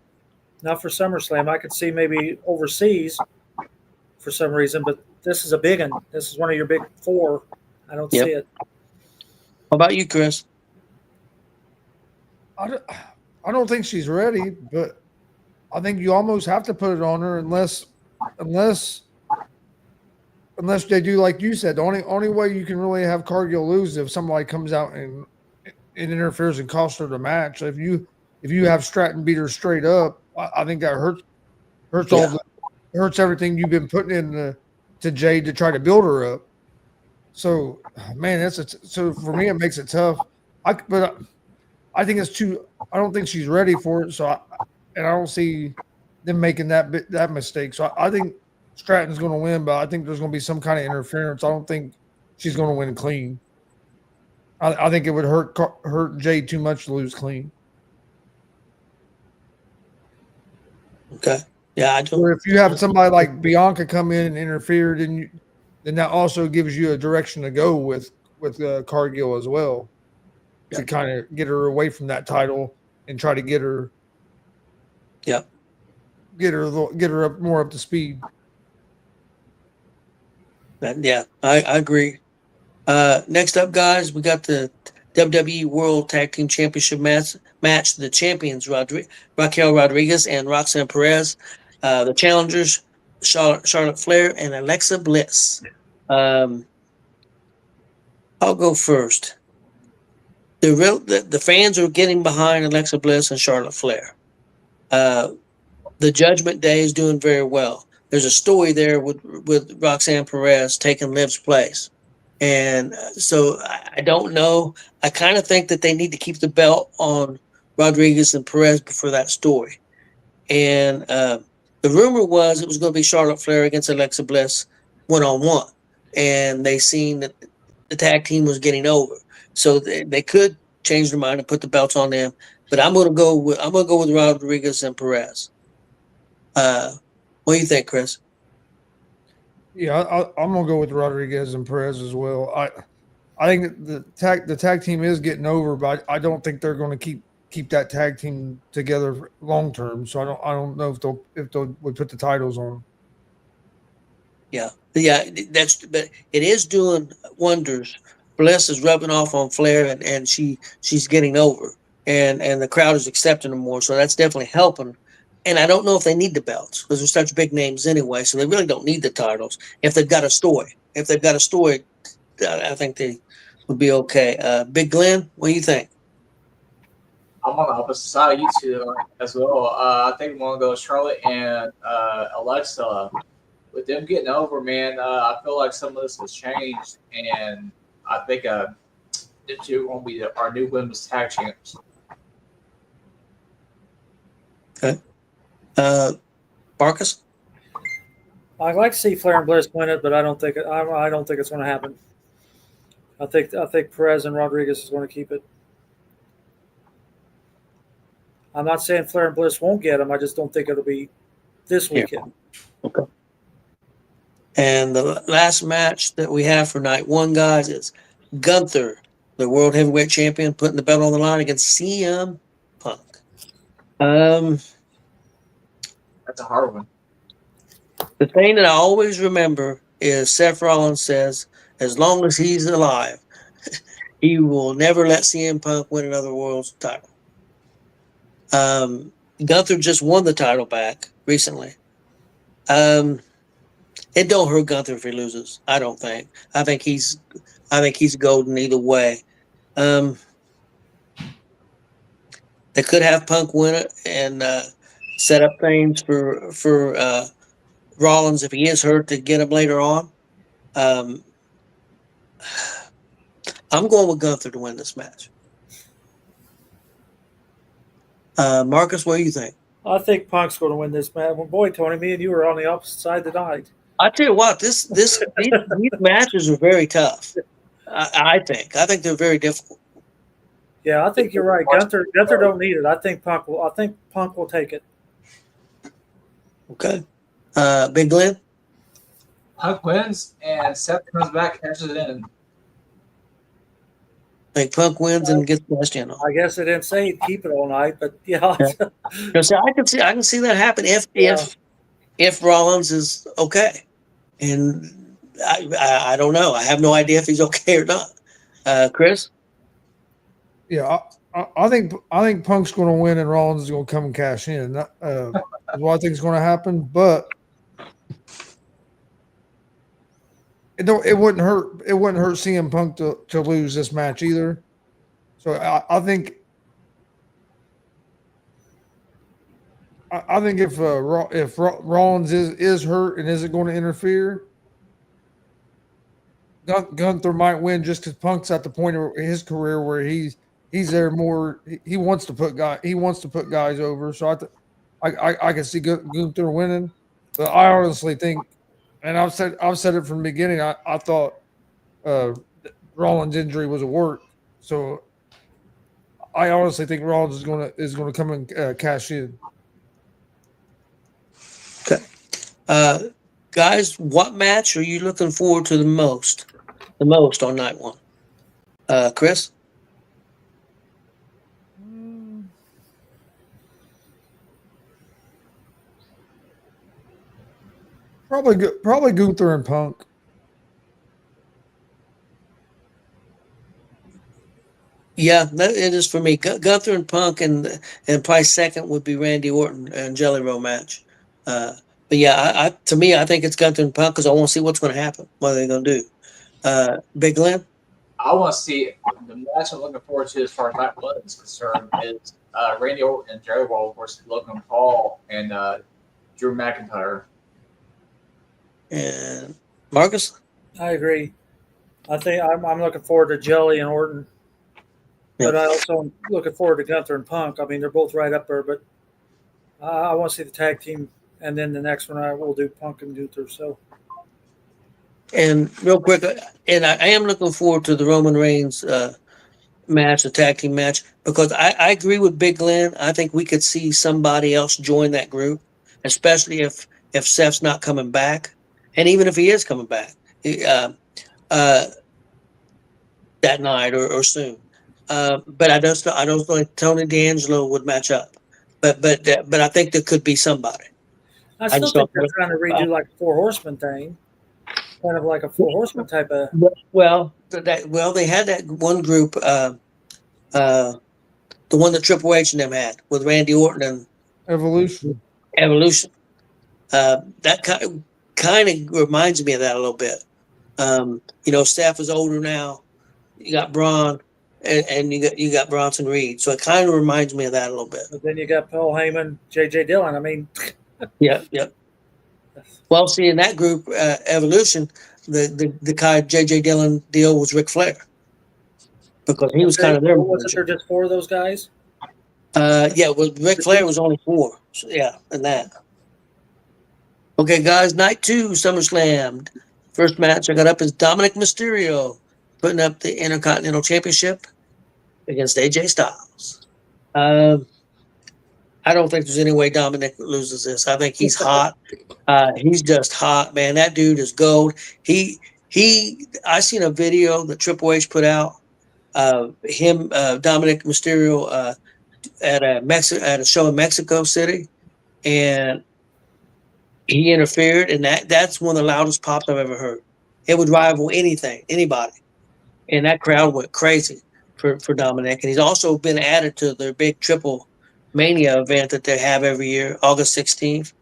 Speaker 1: Now for SummerSlam, I could see maybe overseas for some reason, but this is a big one. This is one of your big four. I don't see it.
Speaker 4: How about you, Chris?
Speaker 3: I don't think she's ready, but I think you almost have to put it on her unless they do like you said. The only way you can really have Cargill lose is if somebody comes out and interferes and costs her the match. If you have Stratton beat her straight up, I think that hurts everything you've been putting in to Jade to try to build her up. So, man, so for me it makes it tough. But I think it's too. I don't think she's ready for it. So, I don't see them making that mistake. So I think Stratton's going to win, but I think there's going to be some kind of interference. I don't think she's going to win clean. I think it would hurt Jade too much to lose clean.
Speaker 4: Okay. Yeah, I do.
Speaker 3: Or if you have somebody like Bianca come in and interfere, then that also gives you a direction to go with Cargill as well, to kind of get her away from that title and try to get her.
Speaker 4: Yeah.
Speaker 3: Get her up more up to speed.
Speaker 4: Yeah, I agree. Next up, guys, we got the WWE World Tag Team Championship match. The champions, Raquel Rodriguez and Roxanne Perez. The challengers, Charlotte Flair and Alexa Bliss. I'll go first. The fans are getting behind Alexa Bliss and Charlotte Flair. The Judgment Day is doing very well. There's a story there with Roxanne Perez taking Liv's place. And so I don't know. I kind of think that they need to keep the belt on Rodriguez and Perez for that story. And the rumor was it was going to be Charlotte Flair against Alexa Bliss one-on-one. And they seen that the tag team was getting over. So they could change their mind and put the belts on them. But I'm going to go with Rodriguez and Perez. What do you think, Chris?
Speaker 3: Yeah, I'm gonna go with Rodriguez and Perez as well. I think the tag team is getting over, but I don't think they're going to keep that tag team together long term. So I don't know if they'll would put the titles on.
Speaker 4: Yeah, but it is doing wonders. Bliss is rubbing off on Flair, and she's getting over, and the crowd is accepting them more. So that's definitely helping. And I don't know if they need the belts because they're such big names anyway. So they really don't need the titles if they've got a story. If they've got a story, I think they would be okay. Big Glenn, what do you think?
Speaker 5: I'm on the opposite side of you two as well. I think I'm going to go Charlotte and Alexa. With them getting over, man, I feel like some of this has changed. And I think them two are going to be our new women's tag champs.
Speaker 4: Okay. Marcus?
Speaker 1: I'd like to see Flair and Bliss win it, but I don't think it's going to happen. I think Perez and Rodriguez is going to keep it. I'm not saying Flair and Bliss won't get them. I just don't think it'll be this weekend.
Speaker 4: Yeah. Okay. And the last match that we have for night one, guys, is Gunther, the World Heavyweight Champion, putting the belt on the line against CM Punk.
Speaker 5: That's a hard one.
Speaker 4: The thing that I always remember is Seth Rollins says, as long as he's alive, he will never let CM Punk win another world title. Gunther just won the title back recently. It don't hurt Gunther if he loses. I don't think. I think he's golden either way. They could have Punk win it and set up things for Rollins if he is hurt to get him later on. I'm going with Gunther to win this match. Marcus, what do you think?
Speaker 1: I think Punk's going to win this match. Well, boy, Tony, me and you were on the opposite side tonight.
Speaker 4: I tell you what, these matches are very tough. I think they're very difficult.
Speaker 1: Yeah, I think you're right. Gunther don't need it. I think Punk will take it.
Speaker 4: Okay. Big Glenn?
Speaker 5: Punk wins and Seth comes back, cashes it in.
Speaker 4: I think Punk wins and gets the last in.
Speaker 1: I guess they didn't say keep it all night, but yeah.
Speaker 4: So I can see that happen if Rollins is okay, and I don't know. I have no idea if he's okay or not. Chris?
Speaker 3: Yeah, I think Punk's going to win and Rollins is going to come and cash in. That's what I think is going to happen. But it wouldn't hurt. It wouldn't hurt CM Punk to lose this match either. So I think if Rollins is hurt and isn't going to interfere, Gunther might win just because Punk's at the point of his career where he's there more. He wants to put guys over. So I can see Gunther winning, but I honestly think, and I've said it from the beginning. I thought Rollins' injury was a work. So I honestly think Rollins is going to come and cash in.
Speaker 4: Okay, guys, what match are you looking forward to the most? The most on night one, Chris.
Speaker 3: Probably Gunther and Punk.
Speaker 4: Yeah, it is for me. Gunther and Punk, and probably second would be Randy Orton and Jelly Roll match. But yeah, to me, I think it's Gunther and Punk because I want to see what's going to happen. What are they going to do? Big Glenn?
Speaker 5: I want to see the match I'm looking forward to as far as that one is concerned is Randy Orton and Jerry Wall versus Logan Paul and Drew McIntyre.
Speaker 4: And Marcus?
Speaker 1: I agree. I think I'm looking forward to Jelly and Orton, but
Speaker 4: Yeah.
Speaker 1: I also am looking forward to Gunther and Punk. I mean, they're both right up there, but I want to see the tag team, and then the next one I will do Punk and Gunther. So
Speaker 4: And real quick, and I am looking forward to the Roman Reigns match, the tag team match, because I agree with Big Glenn. I think we could see somebody else join that group, especially if Seth's not coming back, and even if he is coming back that night or soon. But I don't think Tony D'Angelo would match up. But I think there could be somebody.
Speaker 1: I still
Speaker 4: just
Speaker 1: think
Speaker 4: don't-
Speaker 1: they're trying to redo like a Four Horsemen thing, kind of like a Four Horsemen type of.
Speaker 4: Well, they had that one group, the one that Triple H and them had with Randy Orton and
Speaker 3: Evolution.
Speaker 4: Evolution. That kind of reminds me of that a little bit. Steph is older now. You got Braun, and you got Bronson Reed, so it kind of reminds me of that a little bit.
Speaker 1: But then you got Paul Heyman, J.J. Dillon. I mean,
Speaker 4: Yeah. Well, see, in that group, Evolution, the guy J.J. Dillon deal was Ric Flair because he was kind of their
Speaker 1: wasn't there just 4 of those guys?
Speaker 4: Ric Flair was only 4. So, yeah, and that. Okay, guys, night 2, SummerSlam. First match I got up is Dominic Mysterio putting up the Intercontinental Championship against AJ Styles. I don't think there's any way Dominic loses this. I think he's hot. He's just hot, man. That dude is gold. I seen a video that Triple H put out of him, Dominic Mysterio, at a show in Mexico City, and he interfered, and that's one of the loudest pops I've ever heard. It would rival anybody, and that crowd went crazy for Dominic. And he's also been added to their big Triple Mania event that they have every year, August 16th,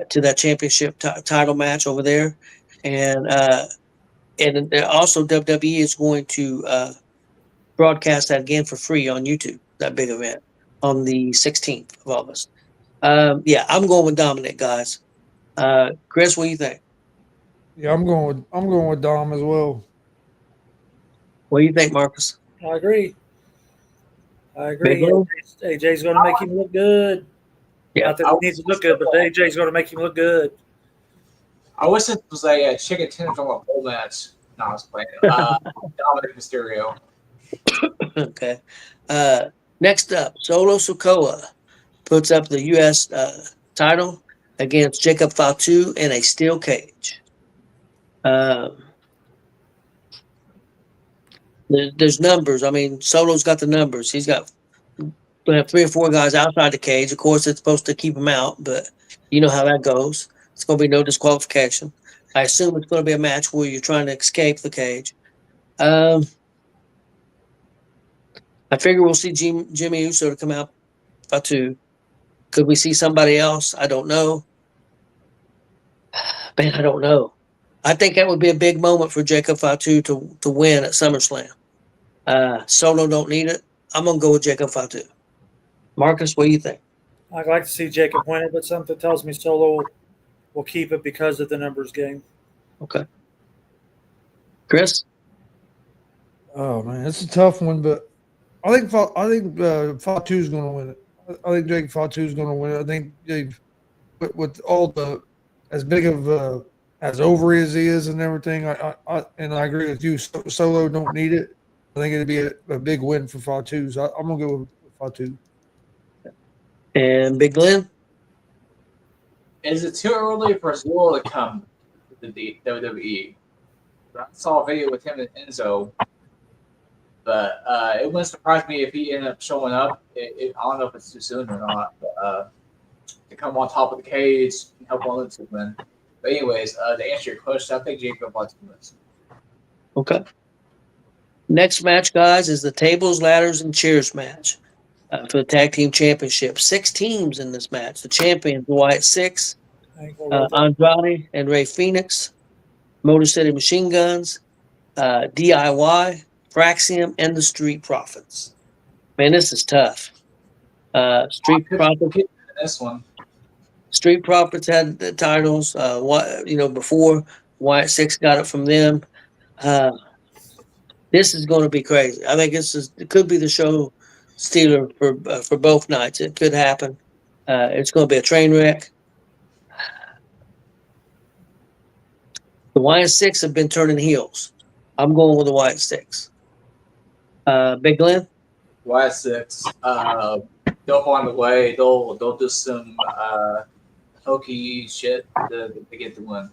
Speaker 4: to that championship title match over there, and also WWE is going to broadcast that again for free on YouTube. That big event on the 16th of August. I'm going with Dominic, guys. Chris, what do you think?
Speaker 3: Yeah, I'm going with Dom as well.
Speaker 4: What do you think, Marcus?
Speaker 1: I agree.
Speaker 4: Big Lou?
Speaker 1: AJ's going to make him look good.
Speaker 4: Yeah.
Speaker 1: Not that he needs to look good, but AJ's going to make him look good.
Speaker 5: I wish it was a chicken tender from a pole match. No, I was playing. Dominic Mysterio.
Speaker 4: Okay. Next up, Solo Sikoa puts up the U.S. Title against Jacob Fatu in a steel cage. There's numbers. I mean, Solo's got the numbers. He's got 3 or 4 guys outside the cage. Of course, it's supposed to keep him out, but you know how that goes. It's going to be no disqualification. I assume it's going to be a match where you're trying to escape the cage. I figure we'll see Jimmy Uso to come out Fatu. Could we see somebody else? I don't know. Man, I don't know. I think that would be a big moment for Jacob Fatu to win at SummerSlam. Solo don't need it. I'm going to go with Jacob Fatu. Marcus, what do you think?
Speaker 1: I'd like to see Jacob win it, but something tells me Solo will keep it because of the numbers game.
Speaker 4: Okay. Chris?
Speaker 3: Oh man, it's a tough one, but I think Fatu's going to win it. I think Jake Fatu's going to win it. I think with all the as big of as over as he is and everything, I agree with you. Solo don't need it. I think it'd be a big win for Fatu. So I'm gonna go with Fatu.
Speaker 4: And Big Glenn?
Speaker 5: Is it too early for Zero to come to the WWE? I saw a video with him and Enzo, but it wouldn't surprise me if he ended up showing up. I don't know if it's too soon or not, but to come on top of the cage and help one to win. But anyways, to answer your question, I think Jacob wants to win.
Speaker 4: Okay. Next match, guys, is the tables, ladders, and chairs match for the tag team championship. 6 teams in this match. The champions, Wyatt 6,
Speaker 1: I ain't gonna go with that.
Speaker 4: Andrade and Ray Phoenix, Motor City Machine Guns, DIY, Fraxium, and the Street Profits. Man, this is tough. Street Profits.
Speaker 5: This one.
Speaker 4: Street Profits had the titles. Before Wyatt Six got it from them. This is going to be crazy. I think it could be the show stealer for both nights. It could happen. It's going to be a train wreck. The Wyatt Six have been turning heels. I'm going with the Wyatt Six. Big Glenn?
Speaker 5: Wyatt Six. They'll find a way. They'll do some hokey shit to get the win.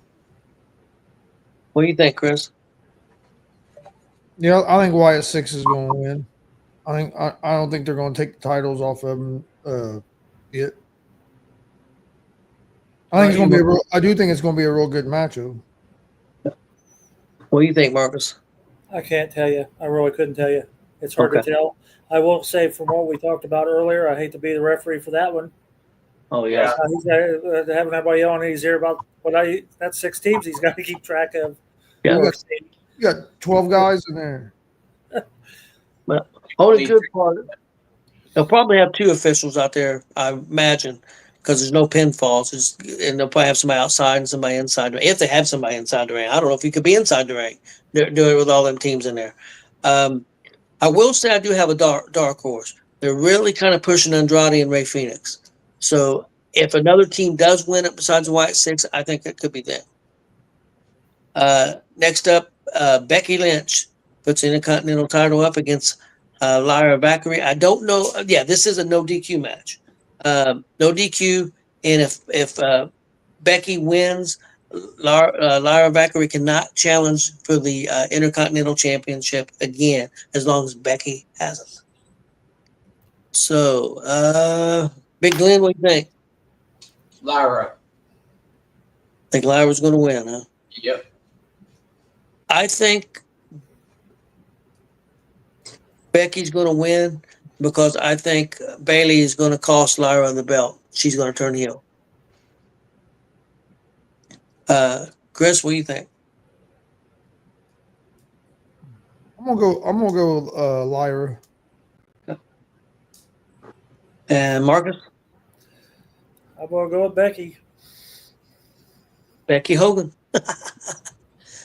Speaker 4: What do you think, Chris?
Speaker 3: Yeah, I think Wyatt Six is going to win. I don't think they're going to take the titles off of them yet. I think it's going to be I do think it's going to be a real good matchup.
Speaker 4: What do you think, Marcus?
Speaker 1: I can't tell you. I really couldn't tell you. It's hard to tell. I will say from what we talked about earlier, I hate to be the referee for that one.
Speaker 4: Oh, yeah.
Speaker 1: Having everybody on his ear about that's 6 teams he's got to keep track of.
Speaker 4: Yeah.
Speaker 3: You got 12 guys in there.
Speaker 4: But only good part, they'll probably have 2 officials out there, I imagine, because there's no pinfalls. And they'll probably have somebody outside and somebody inside the ring. If they have somebody inside the ring. I don't know if you could be inside the ring. They're doing it with all them teams in there. I will say I do have a dark horse. They're really kind of pushing Andrade and Ray Phoenix. So if another team does win it besides the Wyatt Six, I think it could be them. Next up, Becky Lynch puts the Intercontinental title up against Lyra Valkyrie. I don't know. Yeah, this is a no DQ match. No DQ. And if Becky wins, Lyra Valkyrie cannot challenge for the Intercontinental Championship again as long as Becky has it. So, Big Glenn, what do you think?
Speaker 5: Lyra.
Speaker 4: Think Lyra's going to win, huh?
Speaker 5: Yep.
Speaker 4: I think Becky's going to win because I think Bayley is going to cost Lyra the belt. She's going to turn heel. Chris, what do you think?
Speaker 3: I'm gonna go Lyra.
Speaker 4: And Marcus?
Speaker 1: I'm going to go with Becky.
Speaker 4: Becky Hogan.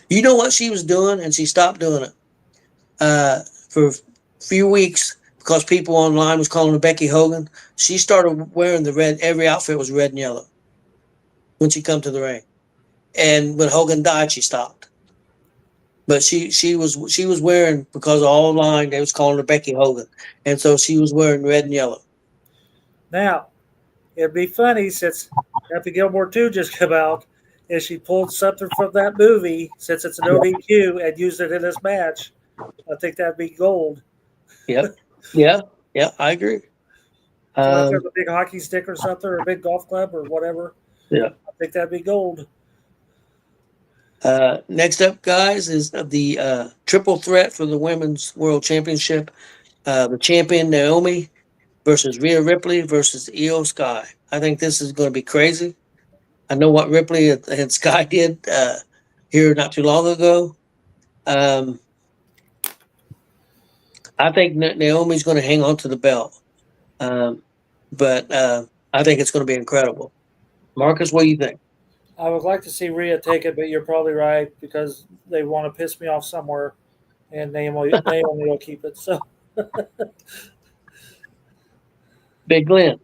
Speaker 4: You know what she was doing, and she stopped doing it for a few weeks because people online was calling her Becky Hogan. She started wearing the red. Every outfit was red and yellow when she come to the ring. And when Hogan died, she stopped. But she was wearing, because all online they was calling her Becky Hogan, and so she was wearing red and yellow.
Speaker 1: Now, it'd be funny since Happy Gilmore 2 just come out, if she pulled something from that movie, since it's an ODQ, and used it in this match. I think that'd be gold.
Speaker 4: Yep. Yeah, I agree.
Speaker 1: So if there's a big hockey stick or something, or a big golf club or whatever.
Speaker 4: Yeah.
Speaker 1: I think that'd be gold.
Speaker 4: Next up, guys, is the triple threat for the Women's World Championship. The champion, Naomi, versus Rhea Ripley versus Io Sky. I think this is going to be crazy. I know what Ripley and Sky did here not too long ago. I think Naomi's going to hang on to the belt. But I think it's going to be incredible. Marcus, what do you think?
Speaker 1: I would like to see Rhea take it, but you're probably right because they want to piss me off somewhere, and Naomi will keep it. So,
Speaker 4: Big Glenn.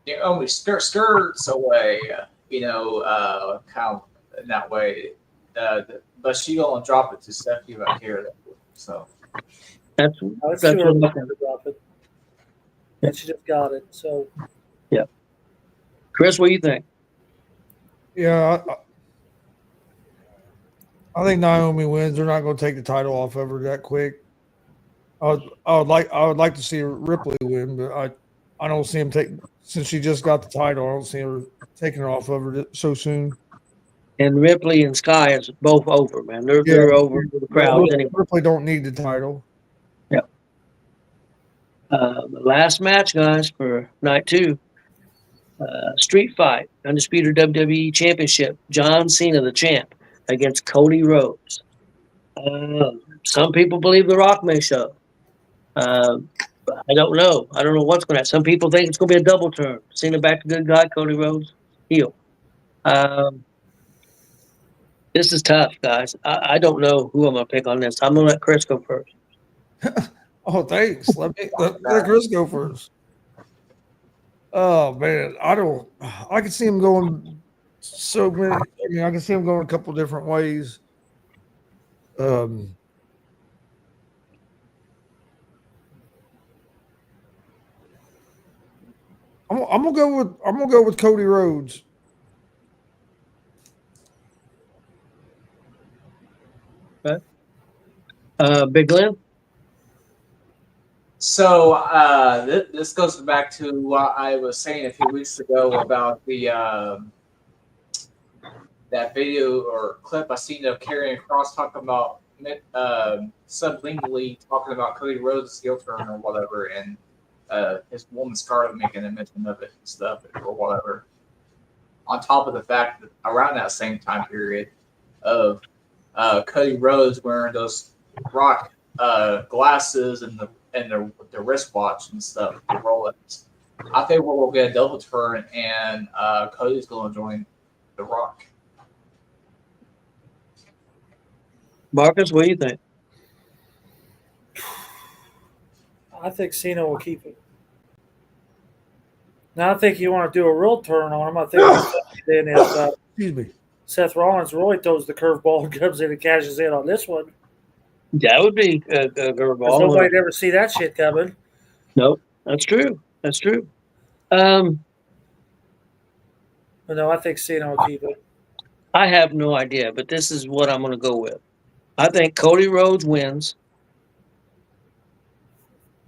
Speaker 5: Naomi skirts away, kind of in that way. But she gonna drop it to Stephanie back here. So
Speaker 4: That's
Speaker 1: too
Speaker 4: what
Speaker 1: early
Speaker 4: I'm
Speaker 1: to drop it. And she just got it. So,
Speaker 4: yeah. Chris, what do you think?
Speaker 3: Yeah, I think Naomi wins. They're not going to take the title off of her that quick. I would like to see Ripley win, but I don't see him take, since she just got the title. I don't see her taking it off of her so soon.
Speaker 4: And Ripley and Sky is both over, man. They're over for the crowd anyway.
Speaker 3: Ripley don't need the title.
Speaker 4: The last match, guys, for night 2. Street fight, undisputed WWE Championship. John Cena, the champ, against Cody Rhodes. Some people believe The Rock may show. I don't know. I don't know what's going to happen. Some people think it's going to be a double turn. Cena back to good guy, Cody Rhodes heel. This is tough, guys. I don't know who I'm going to pick on this. I'm going to let Chris go first.
Speaker 3: Oh, thanks. Let Chris go first. Oh man, I can see him going so many. I mean, I can see him going a couple different ways. I'm gonna go with Cody Rhodes.
Speaker 4: Okay. Big Glenn.
Speaker 5: So this goes back to what I was saying a few weeks ago about the that video or clip I seen of Karrion Kross talking about subliminally talking about Cody Rhodes' heel turn or whatever, and his woman Scarlett making a mention of it and stuff or whatever. On top of the fact that around that same time period of Cody Rhodes wearing those Rock glasses and the wristwatch and stuff, the Rolex. I think we'll get a double turn, and Cody's going to join The Rock.
Speaker 4: Marcus, what do you think?
Speaker 1: I think Cena will keep it. Now, I think you want to do a real turn on him. I think then if
Speaker 3: Excuse me.
Speaker 1: Seth Rollins really throws the curveball and comes in and cashes in on this one.
Speaker 4: That would be a curveball.
Speaker 1: Nobody'd ever see that shit coming.
Speaker 4: Nope, that's true. That's true.
Speaker 1: But no, I think Cena will keep it.
Speaker 4: I have no idea, but this is what I'm going to go with. I think Cody Rhodes wins.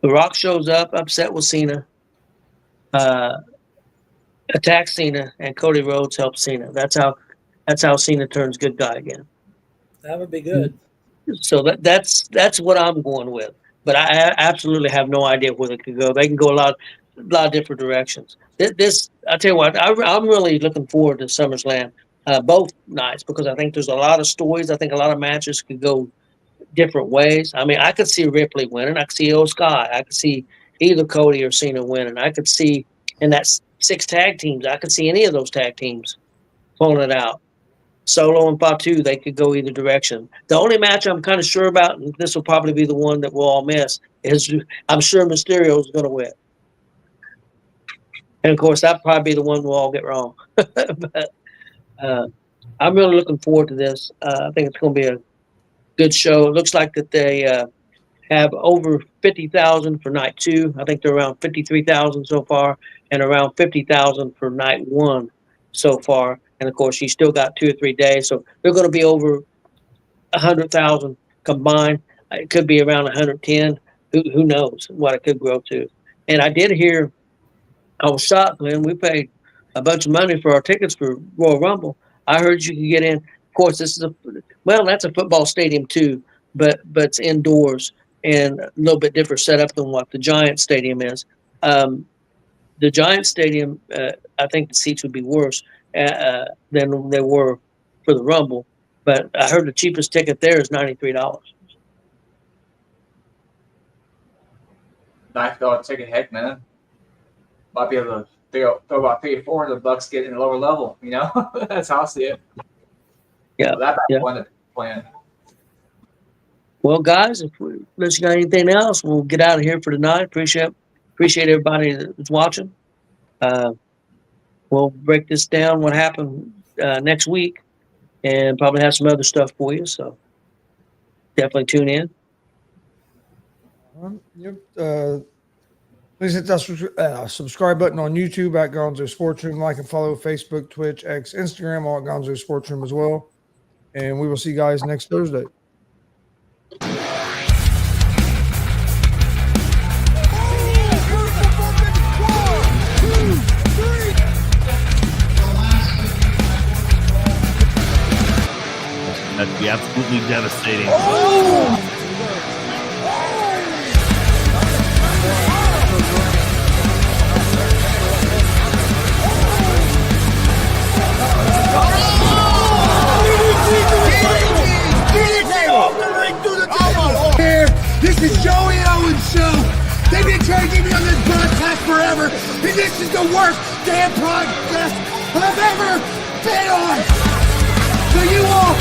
Speaker 4: The Rock shows up, upset with Cena, attacks Cena, and Cody Rhodes helps Cena. That's how Cena turns good guy again.
Speaker 1: That would be good.
Speaker 4: So that's what I'm going with. But I absolutely have no idea where they could go. They can go a lot of different directions. This I tell you what, I'm really looking forward to SummerSlam both nights because I think there's a lot of stories. I think a lot of matches could go different ways. I mean, I could see Ripley winning. I could see Io Sky. I could see either Cody or Cena winning. I could see in that 6 tag teams. I could see any of those tag teams pulling it out. Solo and Fatu, they could go either direction. The only match I'm kind of sure about, and this will probably be the one that we'll all miss, is I'm sure Mysterio is going to win. And, of course, that'll probably be the one we'll all get wrong. But I'm really looking forward to this. I think it's going to be a good show. It looks like that they have over 50,000 for night 2. I think they're around 53,000 so far and around 50,000 for night 1 so far. And, of course, you still got 2 or 3 days. So they're going to be over 100,000 combined. It could be around 110. Who knows what it could grow to. And I did hear, I was shocked, Glenn. We paid a bunch of money for our tickets for Royal Rumble. I heard you could get in. Of course, this is that's a football stadium too, but it's indoors and a little bit different setup than what the Giants Stadium is. The Giants Stadium, I think the seats would be worse than they were for the Rumble, but I heard the cheapest ticket there is $93.
Speaker 5: $90 ticket, heck, man. Might be able to throw about $300-$400 get in the lower level. You know, that's how I see it.
Speaker 4: Yeah,
Speaker 5: so that's
Speaker 4: yeah.
Speaker 5: one plan.
Speaker 4: Well, guys, unless you got anything else, we'll get out of here for tonight. Appreciate everybody that's watching. We'll break this down, what happened next week, and probably have some other stuff for you. So definitely tune in.
Speaker 3: Yep. Please hit that subscribe button on YouTube at Gonzo Sports Room. Like and follow Facebook, Twitch, X, Instagram, all at Gonzo Sports Room as well. And we will see you guys next Thursday.
Speaker 6: That'd be absolutely devastating.
Speaker 2: Oh! Joey Owens Show. They've been trying to get me on this broadcast forever, and this is the worst damn podcast I've ever been on. So you all